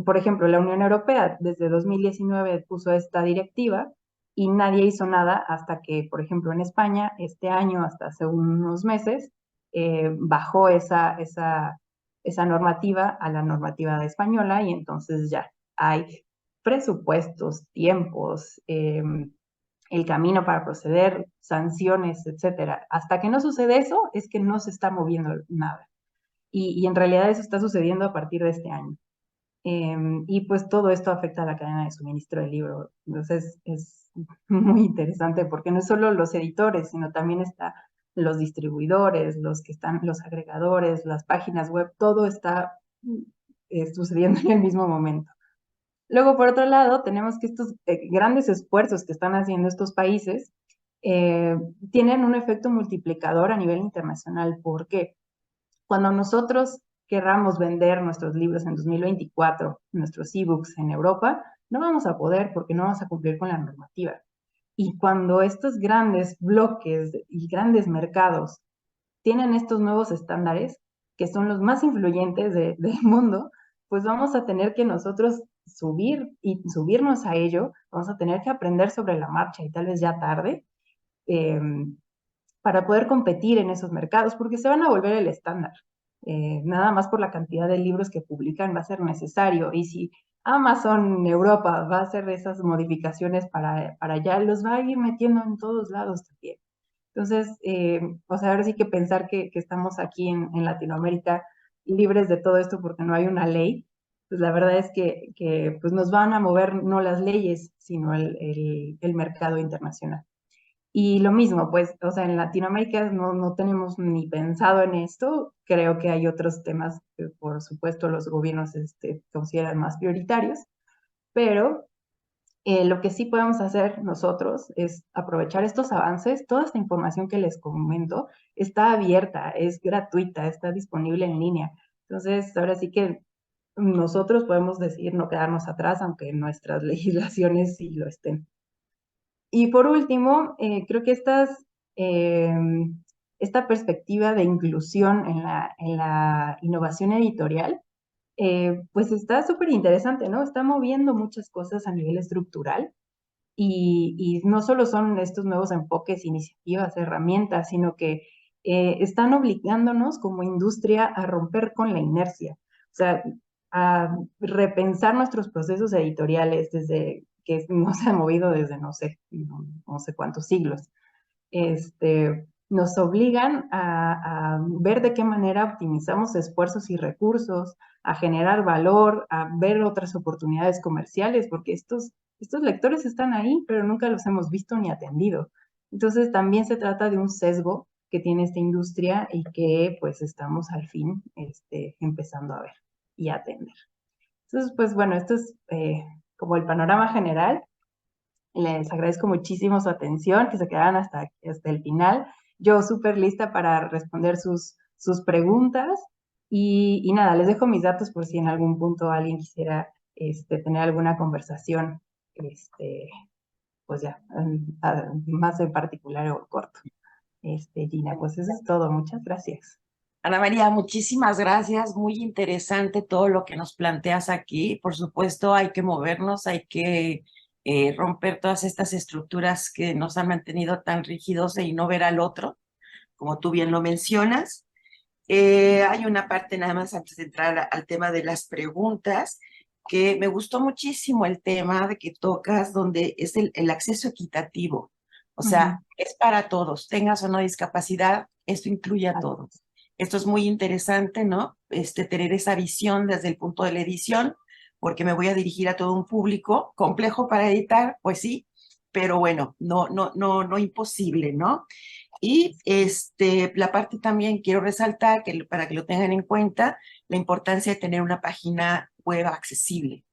por ejemplo, la Unión Europea desde 2019 puso esta directiva y nadie hizo nada hasta que, por ejemplo, en España, este año, hasta hace unos meses, bajó esa normativa a la normativa española y entonces ya hay presupuestos, tiempos, el camino para proceder, sanciones, etcétera. Hasta que no sucede eso, es que no se está moviendo nada. Y en realidad eso está sucediendo a partir de este año. Y pues todo esto afecta a la cadena de suministro del libro. Entonces es muy interesante porque no es solo los editores, sino también está los distribuidores, los que están, los agregadores, las páginas web, todo está sucediendo en el mismo momento. Luego, por otro lado, tenemos que estos grandes esfuerzos que están haciendo estos países eh, tienen un efecto multiplicador a nivel internacional. ¿Por qué? Cuando nosotros querramos vender nuestros libros en 2024, nuestros ebooks en Europa, no vamos a poder porque no vamos a cumplir con la normativa. Y cuando estos grandes bloques y grandes mercados tienen estos nuevos estándares, que son los más influyentes del mundo, pues vamos a tener que nosotros subirnos a ello, vamos a tener que aprender sobre la marcha y tal vez ya tarde, eh, para poder competir en esos mercados, porque se van a volver el estándar. Nada más por la cantidad de libros que publican va a ser necesario. Y si Amazon Europa va a hacer esas modificaciones para allá, los va a ir metiendo en todos lados también. Entonces, o sea, ahora sí que pensar que estamos aquí en Latinoamérica libres de todo esto porque no hay una ley, pues la verdad es que pues nos van a mover no las leyes, sino el mercado internacional. Y lo mismo, pues, o sea, en Latinoamérica no tenemos ni pensado en esto. Creo que hay otros temas que, por supuesto, los gobiernos consideran más prioritarios, pero lo que sí podemos hacer nosotros es aprovechar estos avances. Toda esta información que les comento está abierta, es gratuita, está disponible en línea. Entonces, ahora sí que nosotros podemos decidir no quedarnos atrás, aunque nuestras legislaciones sí lo estén. Y por último, creo que eh, esta perspectiva de inclusión en la innovación editorial, pues está súper interesante, ¿no? Está moviendo muchas cosas a nivel estructural y no solo son estos nuevos enfoques, iniciativas, herramientas, sino que están obligándonos como industria a romper con la inercia, o sea, a repensar nuestros procesos editoriales desde que no se han movido desde no sé cuántos siglos. Nos obligan a ver de qué manera optimizamos esfuerzos y recursos, a generar valor, a ver otras oportunidades comerciales, porque estos lectores están ahí, pero nunca los hemos visto ni atendido. Entonces también se trata de un sesgo que tiene esta industria y que pues estamos al fin empezando a ver y a atender. Entonces, pues bueno, esto es como el panorama general. Les agradezco muchísimo su atención, que se quedaran hasta el final. Yo súper lista para responder sus preguntas. Y nada, les dejo mis datos por si en algún punto alguien quisiera tener alguna conversación, pues ya, más en particular o corto. Gina, pues eso es todo. Muchas gracias. Ana María, muchísimas gracias. Muy interesante todo lo que nos planteas aquí. Por supuesto, hay que movernos, hay que romper todas estas estructuras que nos han mantenido tan rígidos y no ver al otro, como tú bien lo mencionas. Hay una parte nada más antes de entrar al tema de las preguntas, que me gustó muchísimo el tema de que tocas, donde es el acceso equitativo. O Ujú. sea, es para todos, tengas o no discapacidad, esto incluye a Así todos. es. Esto es muy interesante, ¿no? Tener esa visión desde el punto de la edición, porque me voy a dirigir a todo un público complejo para editar, pues sí, pero bueno, no imposible, ¿no? Y la parte también quiero resaltar que para que lo tengan en cuenta, la importancia de tener una página web accesible.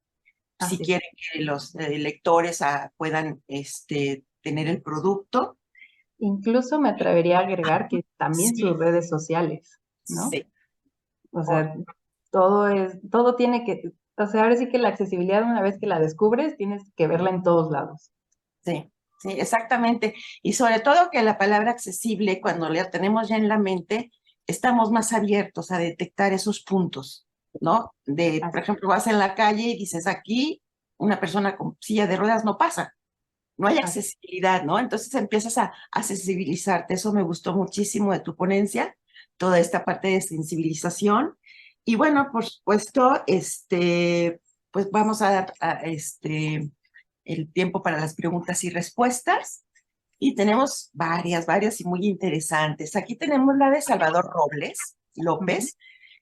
Si Así es. quieren que los lectores puedan tener el producto. Incluso me atrevería a agregar que también Sí, sus redes sociales, ¿no? sí, O por- sea, todo tiene que, o sea, ahora sí que la accesibilidad una vez que la descubres, tienes que verla en todos lados. sí, sí, exactamente. Y sobre todo que la palabra accesible, cuando la tenemos ya en la mente, estamos más abiertos a detectar esos puntos, ¿no? Por Así, ejemplo, vas en la calle y dices, aquí una persona con silla de ruedas no pasa, no hay así. accesibilidad, ¿no? Entonces empiezas a sensibilizarte. Eso me gustó muchísimo de tu ponencia, toda esta parte de sensibilización. Y bueno, por supuesto, pues vamos a dar el tiempo para las preguntas y respuestas. Y tenemos varias y muy interesantes. Aquí tenemos la de Salvador Robles Ujú. López,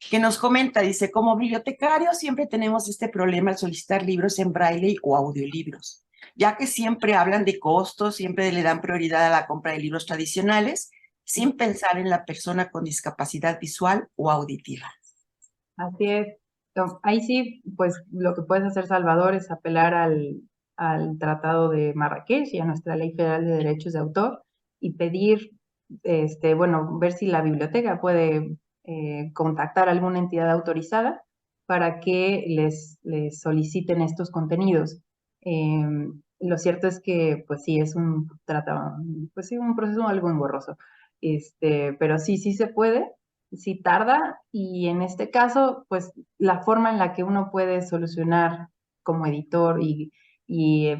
que nos comenta, dice, como bibliotecario siempre tenemos este problema al solicitar libros en braille o audiolibros, ya que siempre hablan de costos, siempre le dan prioridad a la compra de libros tradicionales, sin pensar en la persona con discapacidad visual o auditiva. Así es. Ahí sí, pues lo que puedes hacer, Salvador, es apelar al Tratado de Marrakech y a nuestra Ley Federal de Derechos de Autor y pedir, bueno, ver si la biblioteca puede contactar a alguna entidad autorizada para que les soliciten estos contenidos. Lo cierto es que, pues sí, es un tratado, pues sí, un proceso algo engorroso, pero sí, sí se puede, sí tarda, y en este caso, pues la forma en la que uno puede solucionar como editor y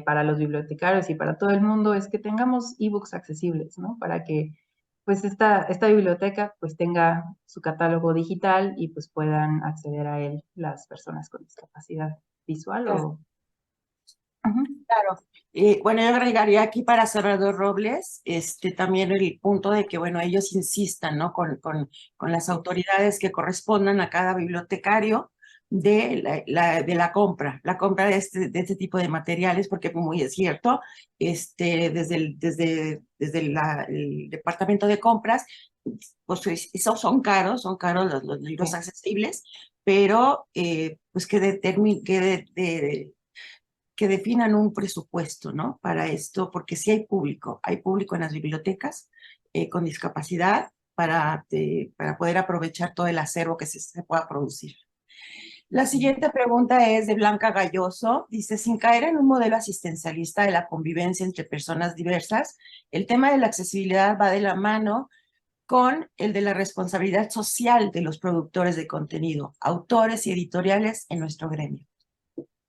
para los bibliotecarios y para todo el mundo es que tengamos ebooks accesibles, ¿no? Para que pues esta biblioteca pues tenga su catálogo digital y pues puedan acceder a él las personas con discapacidad visual o... Ujú. Claro. Bueno, yo agregaría aquí para Salvador Robles, también el punto de que, bueno, ellos insistan, ¿no? Con las autoridades que correspondan a cada bibliotecario de la compra de este tipo de materiales, porque muy es cierto, desde el departamento de compras, pues esos son caros los libros Sí. accesibles, pero pues que definan un presupuesto, ¿no? Para esto, porque sí hay público en las bibliotecas con discapacidad para poder aprovechar todo el acervo que se pueda producir. La siguiente pregunta es de Blanca Galloso. Dice, sin caer en un modelo asistencialista de la convivencia entre personas diversas, el tema de la accesibilidad va de la mano con el de la responsabilidad social de los productores de contenido, autores y editoriales en nuestro gremio.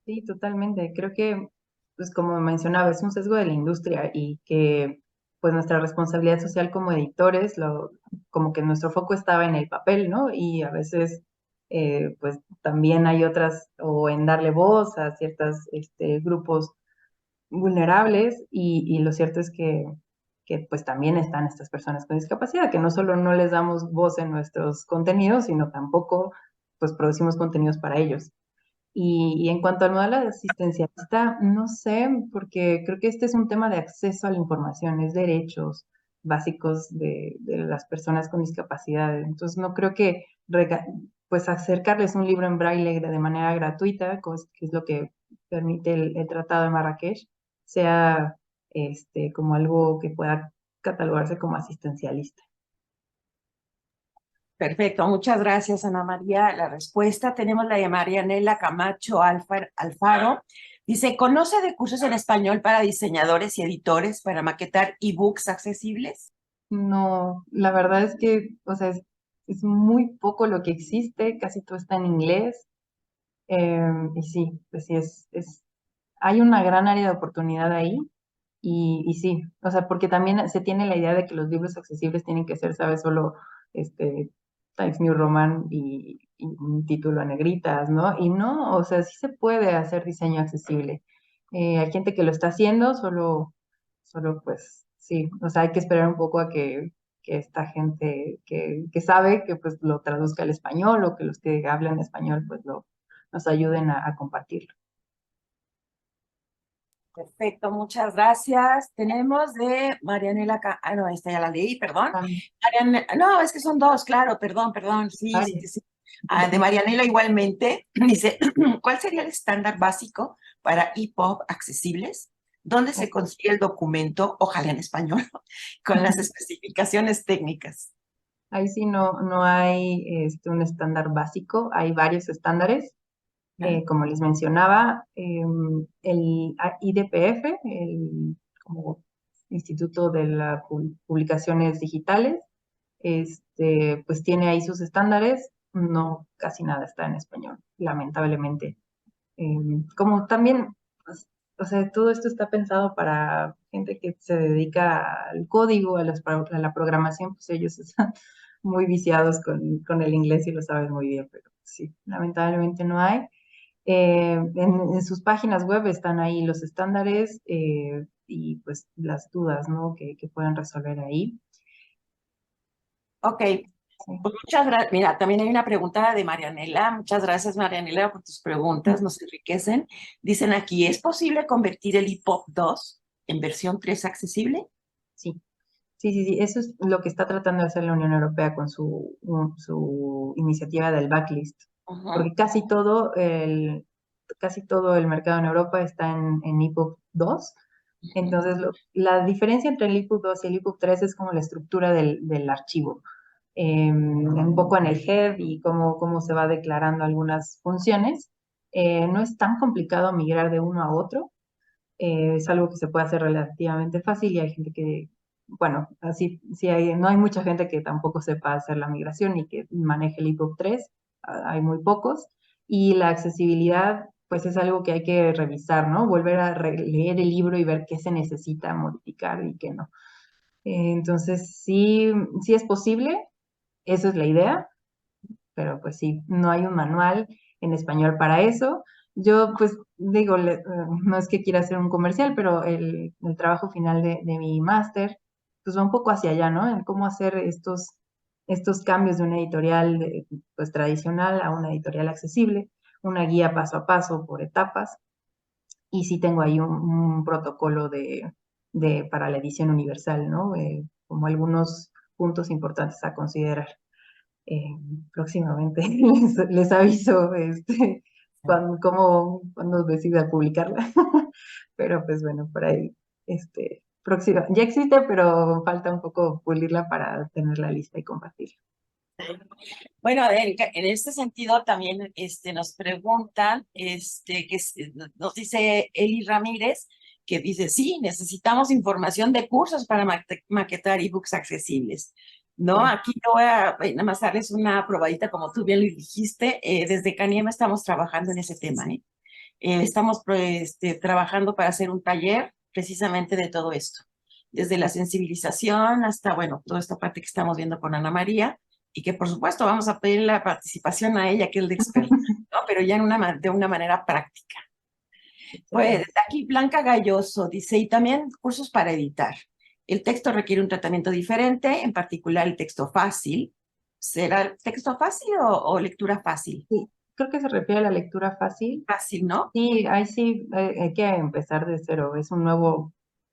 Sí, totalmente. Creo que, pues como mencionaba, es un sesgo de la industria y que pues nuestra responsabilidad social como editores, como que nuestro foco estaba en el papel, ¿no? Y a veces pues también hay otras, o en darle voz a ciertos grupos vulnerables y lo cierto es que pues también están estas personas con discapacidad, que no solo no les damos voz en nuestros contenidos, sino tampoco pues producimos contenidos para ellos. Y en cuanto al modelo asistencialista, no sé, porque creo que este es un tema de acceso a la información, es derechos básicos de las personas con discapacidad. Entonces, no creo que pues acercarles un libro en braille de manera gratuita, que es lo que permite el Tratado de Marrakech, sea como algo que pueda catalogarse como asistencialista. Perfecto, muchas gracias, Ana María. La respuesta tenemos la de Marianela Camacho Alfaro. Dice, ¿conoce de cursos en español para diseñadores y editores para maquetar ebooks accesibles? No, la verdad es que, o sea, es muy poco lo que existe, casi todo está en inglés. Y sí, pues sí, hay una gran área de oportunidad ahí. Y sí, o sea, porque también se tiene la idea de que los libros accesibles tienen que ser, ¿sabes? Solo este, Times New Roman y un título a negritas, ¿no? Y no, o sea, sí se puede hacer diseño accesible. Hay gente que lo está haciendo, solo pues sí, o sea, hay que esperar un poco a que esta gente que sabe que pues lo traduzca al español o que los que hablan español pues nos ayuden a compartirlo. Perfecto, muchas gracias. Tenemos de Marianela, no, esta ya la leí, perdón. No, es que son dos, claro, perdón, sí, sí, Varias. sí. De Marianela igualmente, dice, ¿cuál sería el estándar básico para EPUB accesibles? ¿Dónde se consigue el documento, ojalá en español, con las especificaciones técnicas? Ahí sí no hay un estándar básico, hay varios estándares. ¿Ya? Como les mencionaba, el IDPF, como Instituto de las Publicaciones Digitales, pues tiene ahí sus estándares, no, casi nada está en español, lamentablemente. Como también, pues, o sea, todo esto está pensado para gente que se dedica al código, a la programación, pues ellos están muy viciados con el inglés y lo saben muy bien, pero sí, lamentablemente no hay. En sus páginas web están ahí los estándares y pues las dudas, ¿no? Que pueden resolver ahí. Ok, Sí. pues muchas gracias. Mira, también hay una pregunta de Marianela. Muchas gracias, Marianela, por tus preguntas, nos enriquecen. Dicen aquí, ¿es posible convertir el EPUB 2 en versión 3 accesible? Sí, sí, eso es lo que está tratando de hacer la Unión Europea con su iniciativa del backlist, Ujú. porque casi todo el mercado en Europa está en EPUB 2. Entonces, la diferencia entre el EPUB 2 y el EPUB 3 es como la estructura del archivo, un poco en el head y cómo se va declarando algunas funciones. No es tan complicado migrar de uno a otro, es algo que se puede hacer relativamente fácil y hay gente que, bueno, así, sí no hay mucha gente que tampoco sepa hacer la migración y que maneje el EPUB 3, hay muy pocos, y la accesibilidad, pues es algo que hay que revisar, ¿no? Volver a leer el libro y ver qué se necesita modificar y qué no. Entonces, sí, sí es posible, eso es la idea, pero pues sí, no hay un manual en español para eso. Yo pues digo, no es que quiera hacer un comercial, pero el trabajo final de mi máster pues va un poco hacia allá, ¿no? En cómo hacer estos cambios de una editorial pues tradicional a una editorial accesible, una guía paso a paso por etapas, y sí tengo ahí un protocolo para la edición universal, ¿no? Como algunos puntos importantes a considerar. Eh, Próximamente les aviso cuando decida publicarla. Pero pues bueno, por ahí, próxima. Ya existe, pero falta un poco pulirla para tenerla lista y compartirla. Bueno, en este sentido también nos preguntan, nos dice Eli Ramírez, que dice, sí, necesitamos información de cursos para maquetar ebooks accesibles. ¿No? Sí. Aquí yo voy a nada más darles una probadita, como tú bien lo dijiste, desde Caniema estamos trabajando en ese tema, ¿eh? Estamos trabajando para hacer un taller precisamente de todo esto, desde la sensibilización hasta, bueno, toda esta parte que estamos viendo con Ana María, y que por supuesto vamos a pedir la participación a ella, que es la experta, ¿no? Pero ya de una manera práctica. Pues Excelente. aquí Blanca Galloso dice, y también cursos para editar. El texto requiere un tratamiento diferente, en particular el texto fácil. ¿Será el texto fácil o lectura fácil? Sí, creo que se refiere a la lectura fácil. Fácil, ¿no? Sí, ahí sí hay que empezar de cero. Es una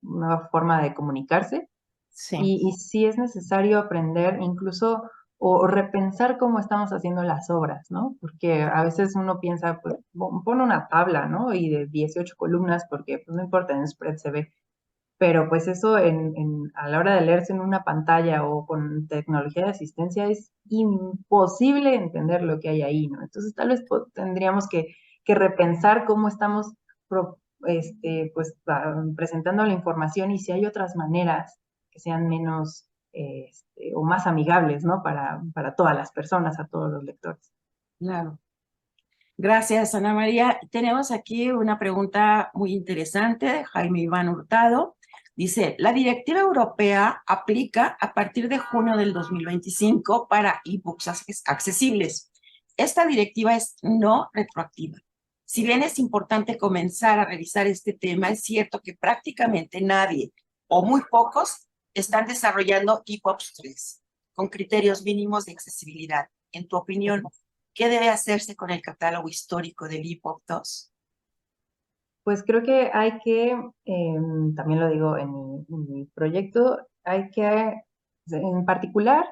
nueva forma de comunicarse. Sí. Y sí es necesario aprender incluso o repensar cómo estamos haciendo las obras, ¿no? Porque a veces uno piensa, pues, pone una tabla, ¿no? Y de 18 columnas, porque pues no importa, en spread se ve. Pero pues eso a la hora de leerse en una pantalla o con tecnología de asistencia es imposible entender lo que hay ahí, ¿no? Entonces tal vez tendríamos que repensar cómo estamos pues, presentando la información y si hay otras maneras que sean o más amigables, ¿no? Para todas las personas, a todos los lectores. Claro. Gracias, Ana María. Tenemos aquí una pregunta muy interesante de Jaime Iván Hurtado. Dice, la directiva europea aplica a partir de junio del 2025 para ebooks accesibles. Esta directiva es no retroactiva. Si bien es importante comenzar a revisar este tema, es cierto que prácticamente nadie o muy pocos están desarrollando ebooks 3 con criterios mínimos de accesibilidad. En tu opinión, ¿qué debe hacerse con el catálogo histórico del EPUB 2? Pues creo que hay que, también lo digo en mi proyecto, hay que, en particular,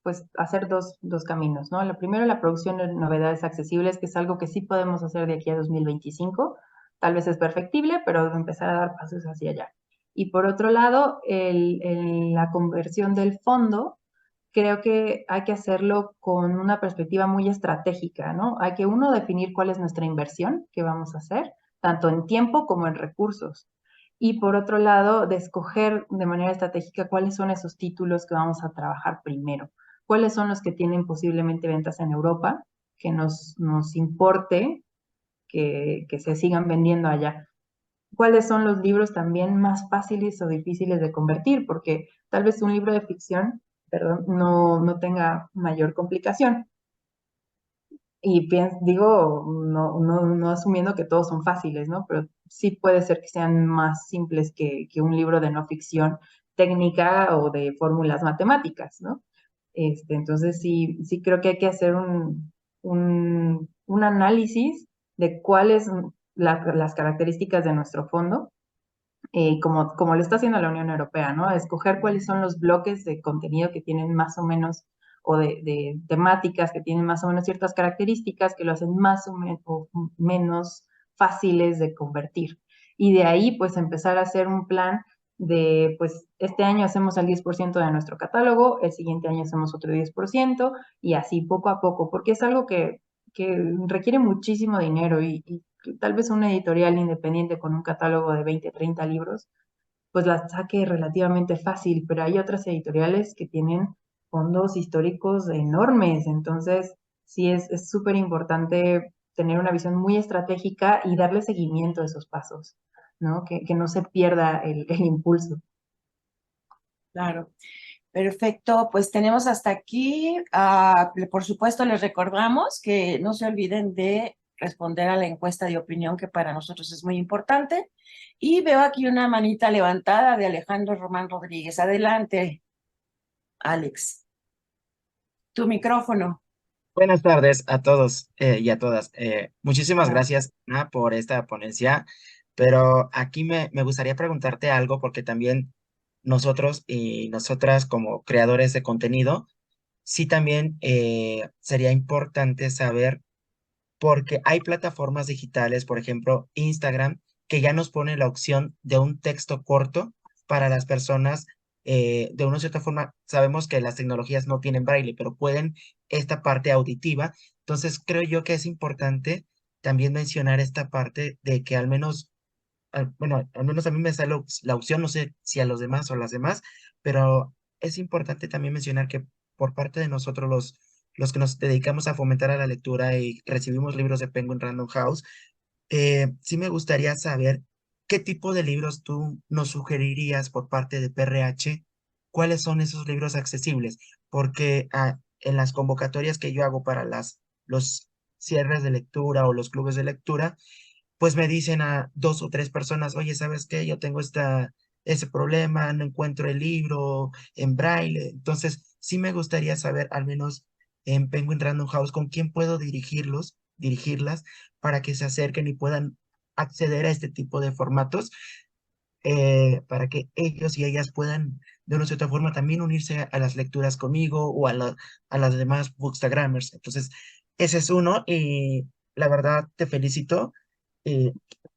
pues hacer dos caminos, ¿no? Lo primero, la producción de novedades accesibles, que es algo que sí podemos hacer de aquí a 2025. Tal vez es perfectible, pero empezar a dar pasos hacia allá. Y por otro lado, la conversión del fondo, creo que hay que hacerlo con una perspectiva muy estratégica, ¿no? Hay que uno definir cuál es nuestra inversión que vamos a hacer, tanto en tiempo como en recursos. Y por otro lado, de escoger de manera estratégica cuáles son esos títulos que vamos a trabajar primero, cuáles son los que tienen posiblemente ventas en Europa, que nos importe que se sigan vendiendo allá. ¿Cuáles son los libros también más fáciles o difíciles de convertir? Porque tal vez un libro de ficción, perdón, no tenga mayor complicación. Y digo, no asumiendo que todos son fáciles, ¿no? Pero sí puede ser que sean más simples que un libro de no ficción técnica o de fórmulas matemáticas, ¿no? Entonces sí creo que hay que hacer un análisis de cuáles son las características de nuestro fondo, como lo está haciendo la Unión Europea, ¿no? Escoger cuáles son los bloques de contenido que tienen más o menos, o de temáticas que tienen más o menos ciertas características que lo hacen más o menos fáciles de convertir. Y de ahí, pues, empezar a hacer un plan de, pues, este año hacemos el 10% de nuestro catálogo, el siguiente año hacemos otro 10%, y así poco a poco, porque es algo que requiere muchísimo dinero y tal vez una editorial independiente con un catálogo de 20, 30 libros, pues la saque relativamente fácil, pero hay otras editoriales que tienen fondos históricos enormes, entonces sí es súper importante tener una visión muy estratégica y darle seguimiento a esos pasos, ¿no? Que no se pierda el impulso. Claro. Perfecto, pues tenemos hasta aquí. Por supuesto, les recordamos que no se olviden de responder a la encuesta de opinión que para nosotros es muy importante. Y veo aquí una manita levantada de Alejandro Román Rodríguez. Adelante, Alex. Tu micrófono. Buenas tardes a todos y a todas. Muchísimas Ah, gracias, Ana, por esta ponencia, pero aquí me gustaría preguntarte algo porque también nosotros y nosotras como creadores de contenido, sí también sería importante saber porque hay plataformas digitales, por ejemplo, Instagram, que ya nos pone la opción de un texto corto para las personas. De una cierta forma, sabemos que las tecnologías no tienen braille, pero pueden esta parte auditiva. Entonces, creo yo que es importante también mencionar esta parte de que al menos, bueno, al menos a mí me sale la opción, no sé si a los demás o a las demás, pero es importante también mencionar que por parte de nosotros los que nos dedicamos a fomentar a la lectura y recibimos libros de Penguin Random House, sí me gustaría saber qué tipo de libros tú nos sugerirías por parte de PRH, cuáles son esos libros accesibles, porque en las convocatorias que yo hago para los cierres de lectura o los clubes de lectura, pues me dicen a dos o tres personas, oye, ¿sabes qué? Yo tengo ese problema, no encuentro el libro en braille. Entonces, sí me gustaría saber, al menos en Penguin Random House, con quién puedo dirigirlas, para que se acerquen y puedan acceder a este tipo de formatos, para que ellos y ellas puedan, de una u otra forma, también unirse a las lecturas conmigo o a las demás bookstagrammers. Entonces, ese es uno y la verdad te felicito. eh,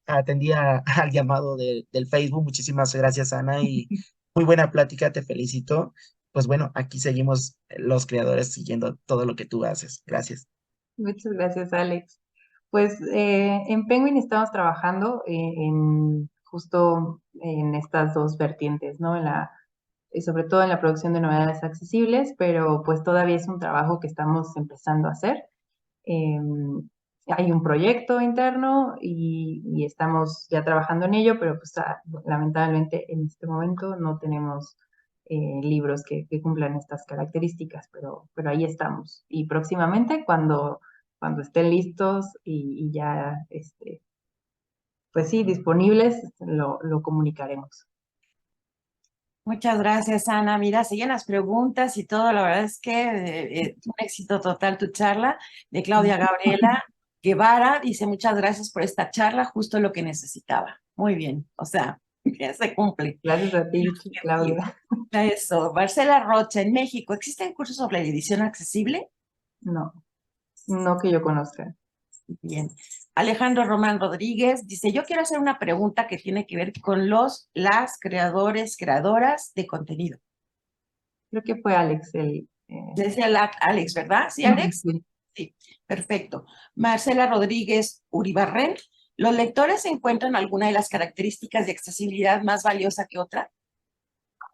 Atendí al llamado del Facebook. Muchísimas gracias, Ana, y muy buena plática, te felicito. Pues bueno, aquí seguimos los creadores siguiendo todo lo que tú haces. Gracias. muchas gracias, Alex. Pues en Penguin estamos trabajando justo en estas dos vertientes, ¿no? sobre todo en la producción de novedades accesibles, pero pues todavía es un trabajo que estamos empezando a hacer. Hay un proyecto interno y estamos ya trabajando en ello, pero pues lamentablemente en este momento no tenemos libros que cumplan estas características, pero ahí estamos. Y próximamente, cuando estén listos y ya, pues sí, disponibles, lo comunicaremos. Muchas gracias, Ana. Mira, siguen las preguntas y todo. La verdad es que un éxito total tu charla. De Claudia Gabriela Guevara dice, muchas gracias por esta charla, justo lo que necesitaba. Muy bien, o sea, ya se cumple. Gracias a ti, Claudia. Eso, Marcela Rocha, en México, ¿existen cursos sobre la edición accesible? No, no que yo conozca. Bien. Alejandro Román Rodríguez dice, yo quiero hacer una pregunta que tiene que ver con las creadoras de contenido. Creo que fue Alex Decía Alex, ¿verdad? Sí, Alex. Sí. Sí, perfecto. Marcela Rodríguez Uribarren, ¿los lectores encuentran alguna de las características de accesibilidad más valiosa que otra?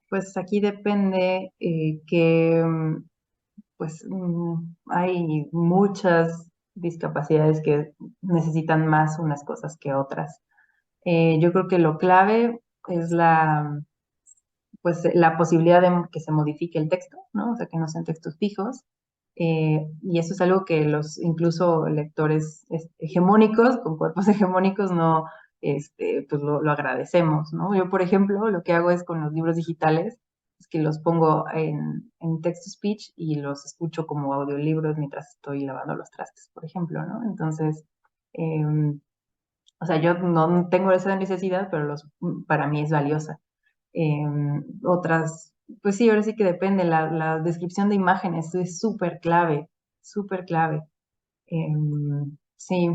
Pues aquí depende que pues hay muchas discapacidades que necesitan más unas cosas que otras. Yo creo que lo clave es pues, la posibilidad de que se modifique el texto, ¿no? O sea, que no sean textos fijos. Y eso es algo que los incluso lectores hegemónicos, con cuerpos hegemónicos, no, pues lo agradecemos, ¿no? Yo, por ejemplo, lo que hago es con los libros digitales, es que los pongo en text-to-speech y los escucho como audiolibros mientras estoy lavando los trastes, por ejemplo, ¿no? Entonces, o sea, yo no tengo esa necesidad, pero para mí es valiosa. Otras, pues sí, ahora sí que depende, la descripción de imágenes es súper clave, súper clave. Sí,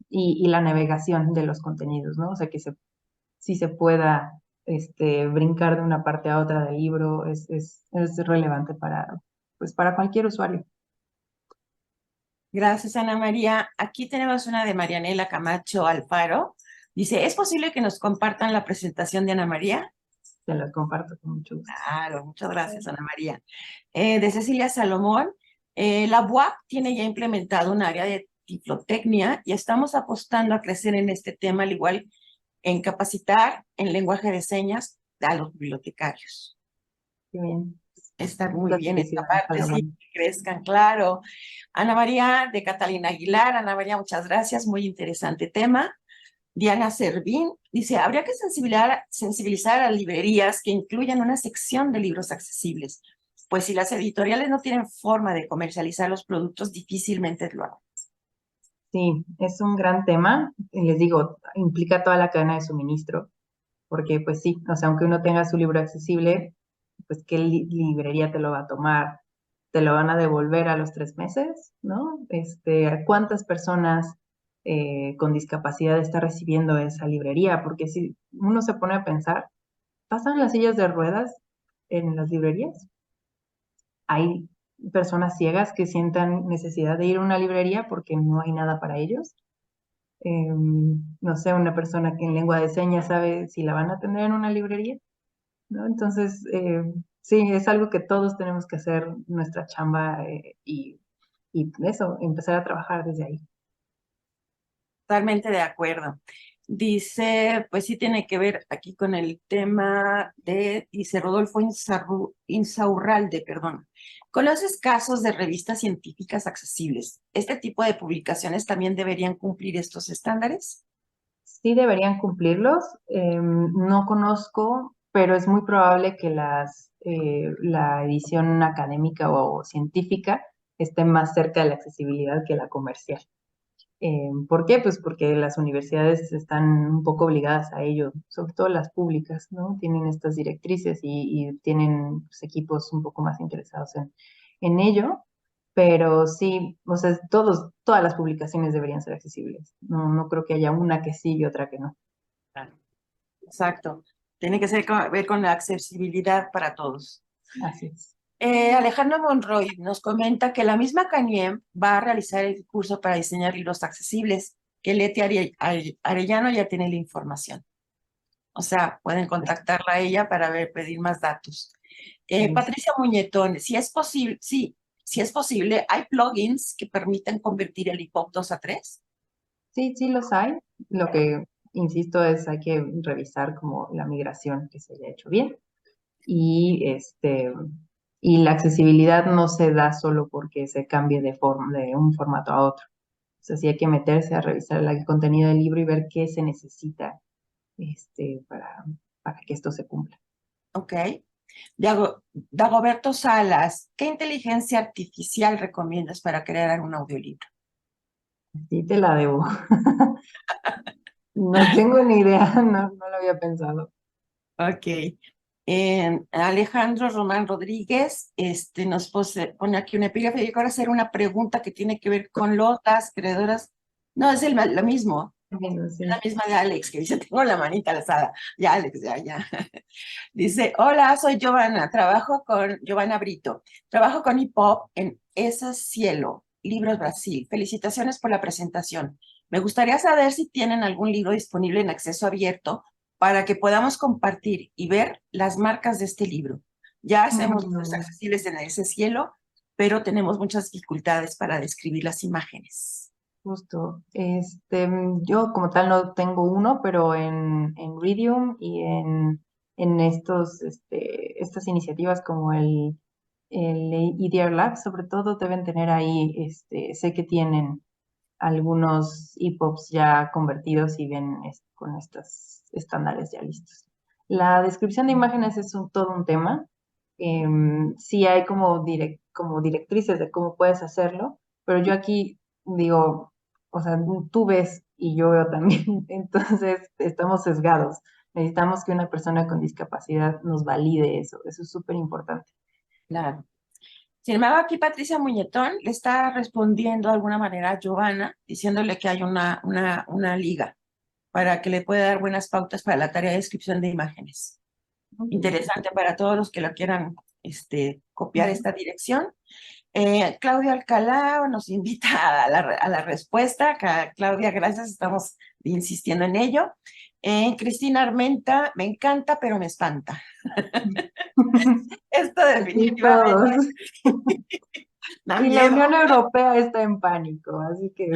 y la navegación de los contenidos, ¿no? O sea, que sí se pueda brincar de una parte a otra del libro es relevante pues para cualquier usuario. Gracias, Ana María. Aquí tenemos una de Marianela Camacho Alfaro. Dice, ¿es posible que nos compartan la presentación de Ana María? Te las comparto con mucho gusto. Claro, muchas gracias, Ana María. De Cecilia Salomón, la UAP tiene ya implementado un área de tiflotecnia y estamos apostando a crecer en este tema, al igual en capacitar en lenguaje de señas a los bibliotecarios. Qué bien. Está muy Muchas bien esta felicidades, parte, sí, Salomón. que crezcan, claro. Ana María de Catalina Aguilar, Ana María, muchas gracias, muy interesante tema. Diana Servín dice, habría que sensibilizar a librerías que incluyan una sección de libros accesibles, pues si las editoriales no tienen forma de comercializar los productos, difícilmente lo hagan. Sí, es un gran tema. Les digo, implica toda la cadena de suministro, porque pues sí, o sea, aunque uno tenga su libro accesible, pues qué librería te lo va a tomar, te lo van a devolver a los 3 meses, ¿no? ¿Cuántas personas con discapacidad está recibiendo esa librería? Porque si uno se pone a pensar, ¿pasan las sillas de ruedas en las librerías? Hay personas ciegas que sientan necesidad de ir a una librería porque no hay nada para ellos. No sé, una persona que en lengua de señas sabe si la van a atender en una librería, ¿no? Entonces, sí, es algo que todos tenemos que hacer nuestra chamba y eso, empezar a trabajar desde ahí. Totalmente de acuerdo. Dice, pues sí tiene que ver aquí con el tema dice Rodolfo Insaurralde, perdón. ¿Conoces casos de revistas científicas accesibles? ¿Este tipo de publicaciones también deberían cumplir estos estándares? Sí deberían cumplirlos. No conozco, pero es muy probable que la edición académica o científica esté más cerca de la accesibilidad que la comercial. ¿Por qué? Pues porque las universidades están un poco obligadas a ello, sobre todo las públicas, ¿no? Tienen estas directrices y tienen pues, equipos un poco más interesados en ello, pero sí, o sea, todas las publicaciones deberían ser accesibles. No creo que haya una que sí y otra que no. Claro. Exacto. Tiene que ver con la accesibilidad para todos. Así es. Alejandro Monroy nos comenta que la misma CANIEM va a realizar el curso para diseñar libros accesibles, que Leti Arellano ya tiene la información. O sea, pueden contactarla a ella para pedir más datos. Patricia Muñetón, si es posible, sí, si es posible, ¿hay plugins que permiten convertir el EPUB 2 a 3? Sí, sí los hay. Lo que insisto es hay que revisar como la migración que se haya hecho bien. Y la accesibilidad no se da solo porque se cambie de un formato a otro. O sea, sí hay que meterse a revisar el contenido del libro y ver qué se necesita para que esto se cumpla. Ok. Dagoberto Salas, ¿qué inteligencia artificial recomiendas para crear un audiolibro? Sí te la debo. No tengo ni idea, no lo había pensado. Ok. Alejandro Román Rodríguez nos pone aquí una epígrafe. Yo quiero hacer una pregunta que tiene que ver con las creadoras. No, es lo mismo. Bueno, Es la sí. misma de Alex, que dice, tengo la manita alzada. Ya, Alex, ya, ya. Dice, hola, soy Giovanna Brito. Trabajo con EPUB en Ese Cielo, Libros Brasil. Felicitaciones por la presentación. Me gustaría saber si tienen algún libro disponible en acceso abierto para que podamos compartir y ver las marcas de este libro. Ya hacemos libros Mm, accesibles en Ese Cielo, pero tenemos muchas dificultades para describir las imágenes. Justo. Yo como tal no tengo uno, pero en Readium y en estas iniciativas como el EDR Lab, sobre todo, deben tener ahí, sé que tienen algunos EPUBs ya convertidos y ven con estos estándares ya listos. La descripción de imágenes es todo un tema. Sí hay como directrices de cómo puedes hacerlo, pero yo aquí digo, o sea, tú ves y yo veo también, entonces estamos sesgados. Necesitamos que una persona con discapacidad nos valide eso es súper importante. Claro. Sin embargo, aquí Patricia Muñetón le está respondiendo de alguna manera a Giovanna, diciéndole que hay una liga para que le pueda dar buenas pautas para la tarea de descripción de imágenes. Muy bien. Interesante para todos los que lo quieran copiar esta dirección. Claudia Alcalá nos invita a la respuesta. Claudia, gracias, estamos insistiendo en ello. Cristina Armenta, me encanta, pero me espanta. Esto Y definitivamente todos. da Y la miedo. Unión Europea está en pánico, así que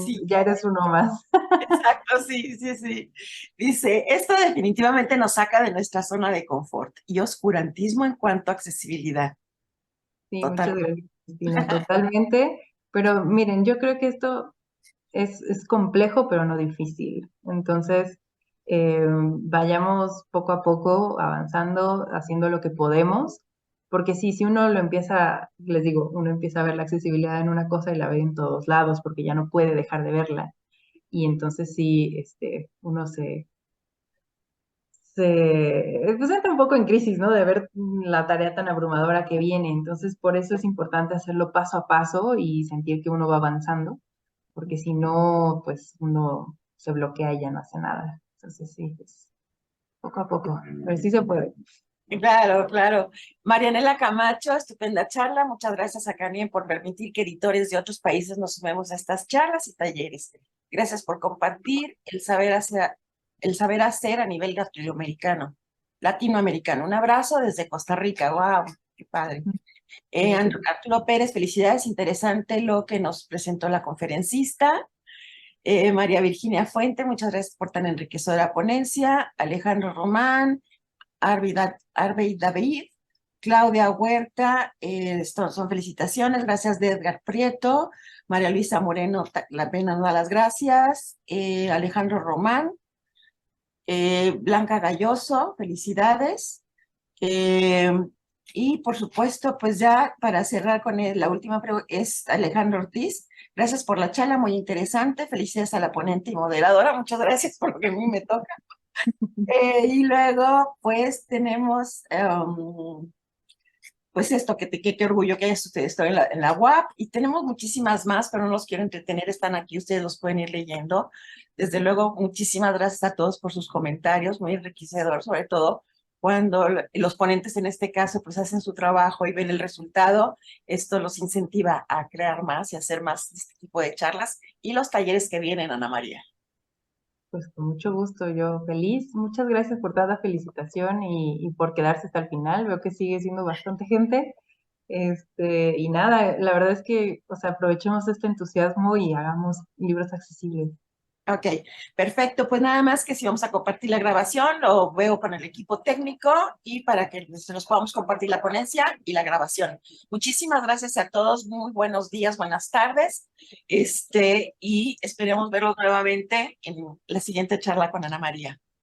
Sí, ya eres uno más. exacto, sí, sí, sí. Dice, esto definitivamente nos saca de nuestra zona de confort y oscurantismo en cuanto a accesibilidad. Sí, muchas Totalmente. gracias, Cristina, totalmente. Pero miren, yo creo que esto es complejo, pero no difícil. Entonces, vayamos poco a poco avanzando, haciendo lo que podemos, porque sí, si uno lo empieza, les digo, uno empieza a ver la accesibilidad en una cosa y la ve en todos lados, porque ya no puede dejar de verla. Y entonces sí, uno pues entra un poco en crisis, ¿no? De ver la tarea tan abrumadora que viene. Entonces, por eso es importante hacerlo paso a paso y sentir que uno va avanzando, porque si no, pues uno se bloquea y ya no hace nada. Entonces, sí, pues poco a poco, pero sí se puede. Claro, claro. Marianela Camacho, estupenda charla. Muchas gracias a Canien por permitir que editores de otros países nos sumemos a estas charlas y talleres. Gracias por compartir el saber hacer a nivel latinoamericano. Un abrazo desde Costa Rica. Wow, qué padre. Arturo Pérez, felicidades, interesante lo que nos presentó la conferencista. María Virginia Fuente, muchas gracias por tan enriquecedora ponencia. Alejandro Román, Arbey David, Claudia Huerta, son felicitaciones, gracias de Edgar Prieto, María Luisa Moreno, la pena no da las gracias, Alejandro Román, Blanca Galloso, felicidades. Eh, y por supuesto, pues ya para cerrar con la última pregunta es Alejandro Ortiz. Gracias por la charla, muy interesante. Felicidades a la ponente y moderadora. Muchas gracias por lo que a mí me toca. Y luego, pues tenemos, pues esto, qué orgullo que hayas ustedes estado en la UAP. Y tenemos muchísimas más, pero no los quiero entretener, están aquí, ustedes los pueden ir leyendo. Desde luego, muchísimas gracias a todos por sus comentarios, muy enriquecedor, sobre todo cuando los ponentes en este caso pues hacen su trabajo y ven el resultado, esto los incentiva a crear más y hacer más de este tipo de charlas y los talleres que vienen, Ana María. Pues con mucho gusto, yo feliz. Muchas gracias por tanta felicitación y por quedarse hasta el final. Veo que sigue siendo bastante gente. Y nada, la verdad es que, o sea, aprovechemos este entusiasmo y hagamos libros accesibles. Ok, perfecto. Pues nada más que si vamos a compartir la grabación, lo veo con el equipo técnico y para que nos podamos compartir la ponencia y la grabación. Muchísimas gracias a todos. Muy buenos días, buenas tardes. Y esperemos verlos nuevamente en la siguiente charla con Ana María.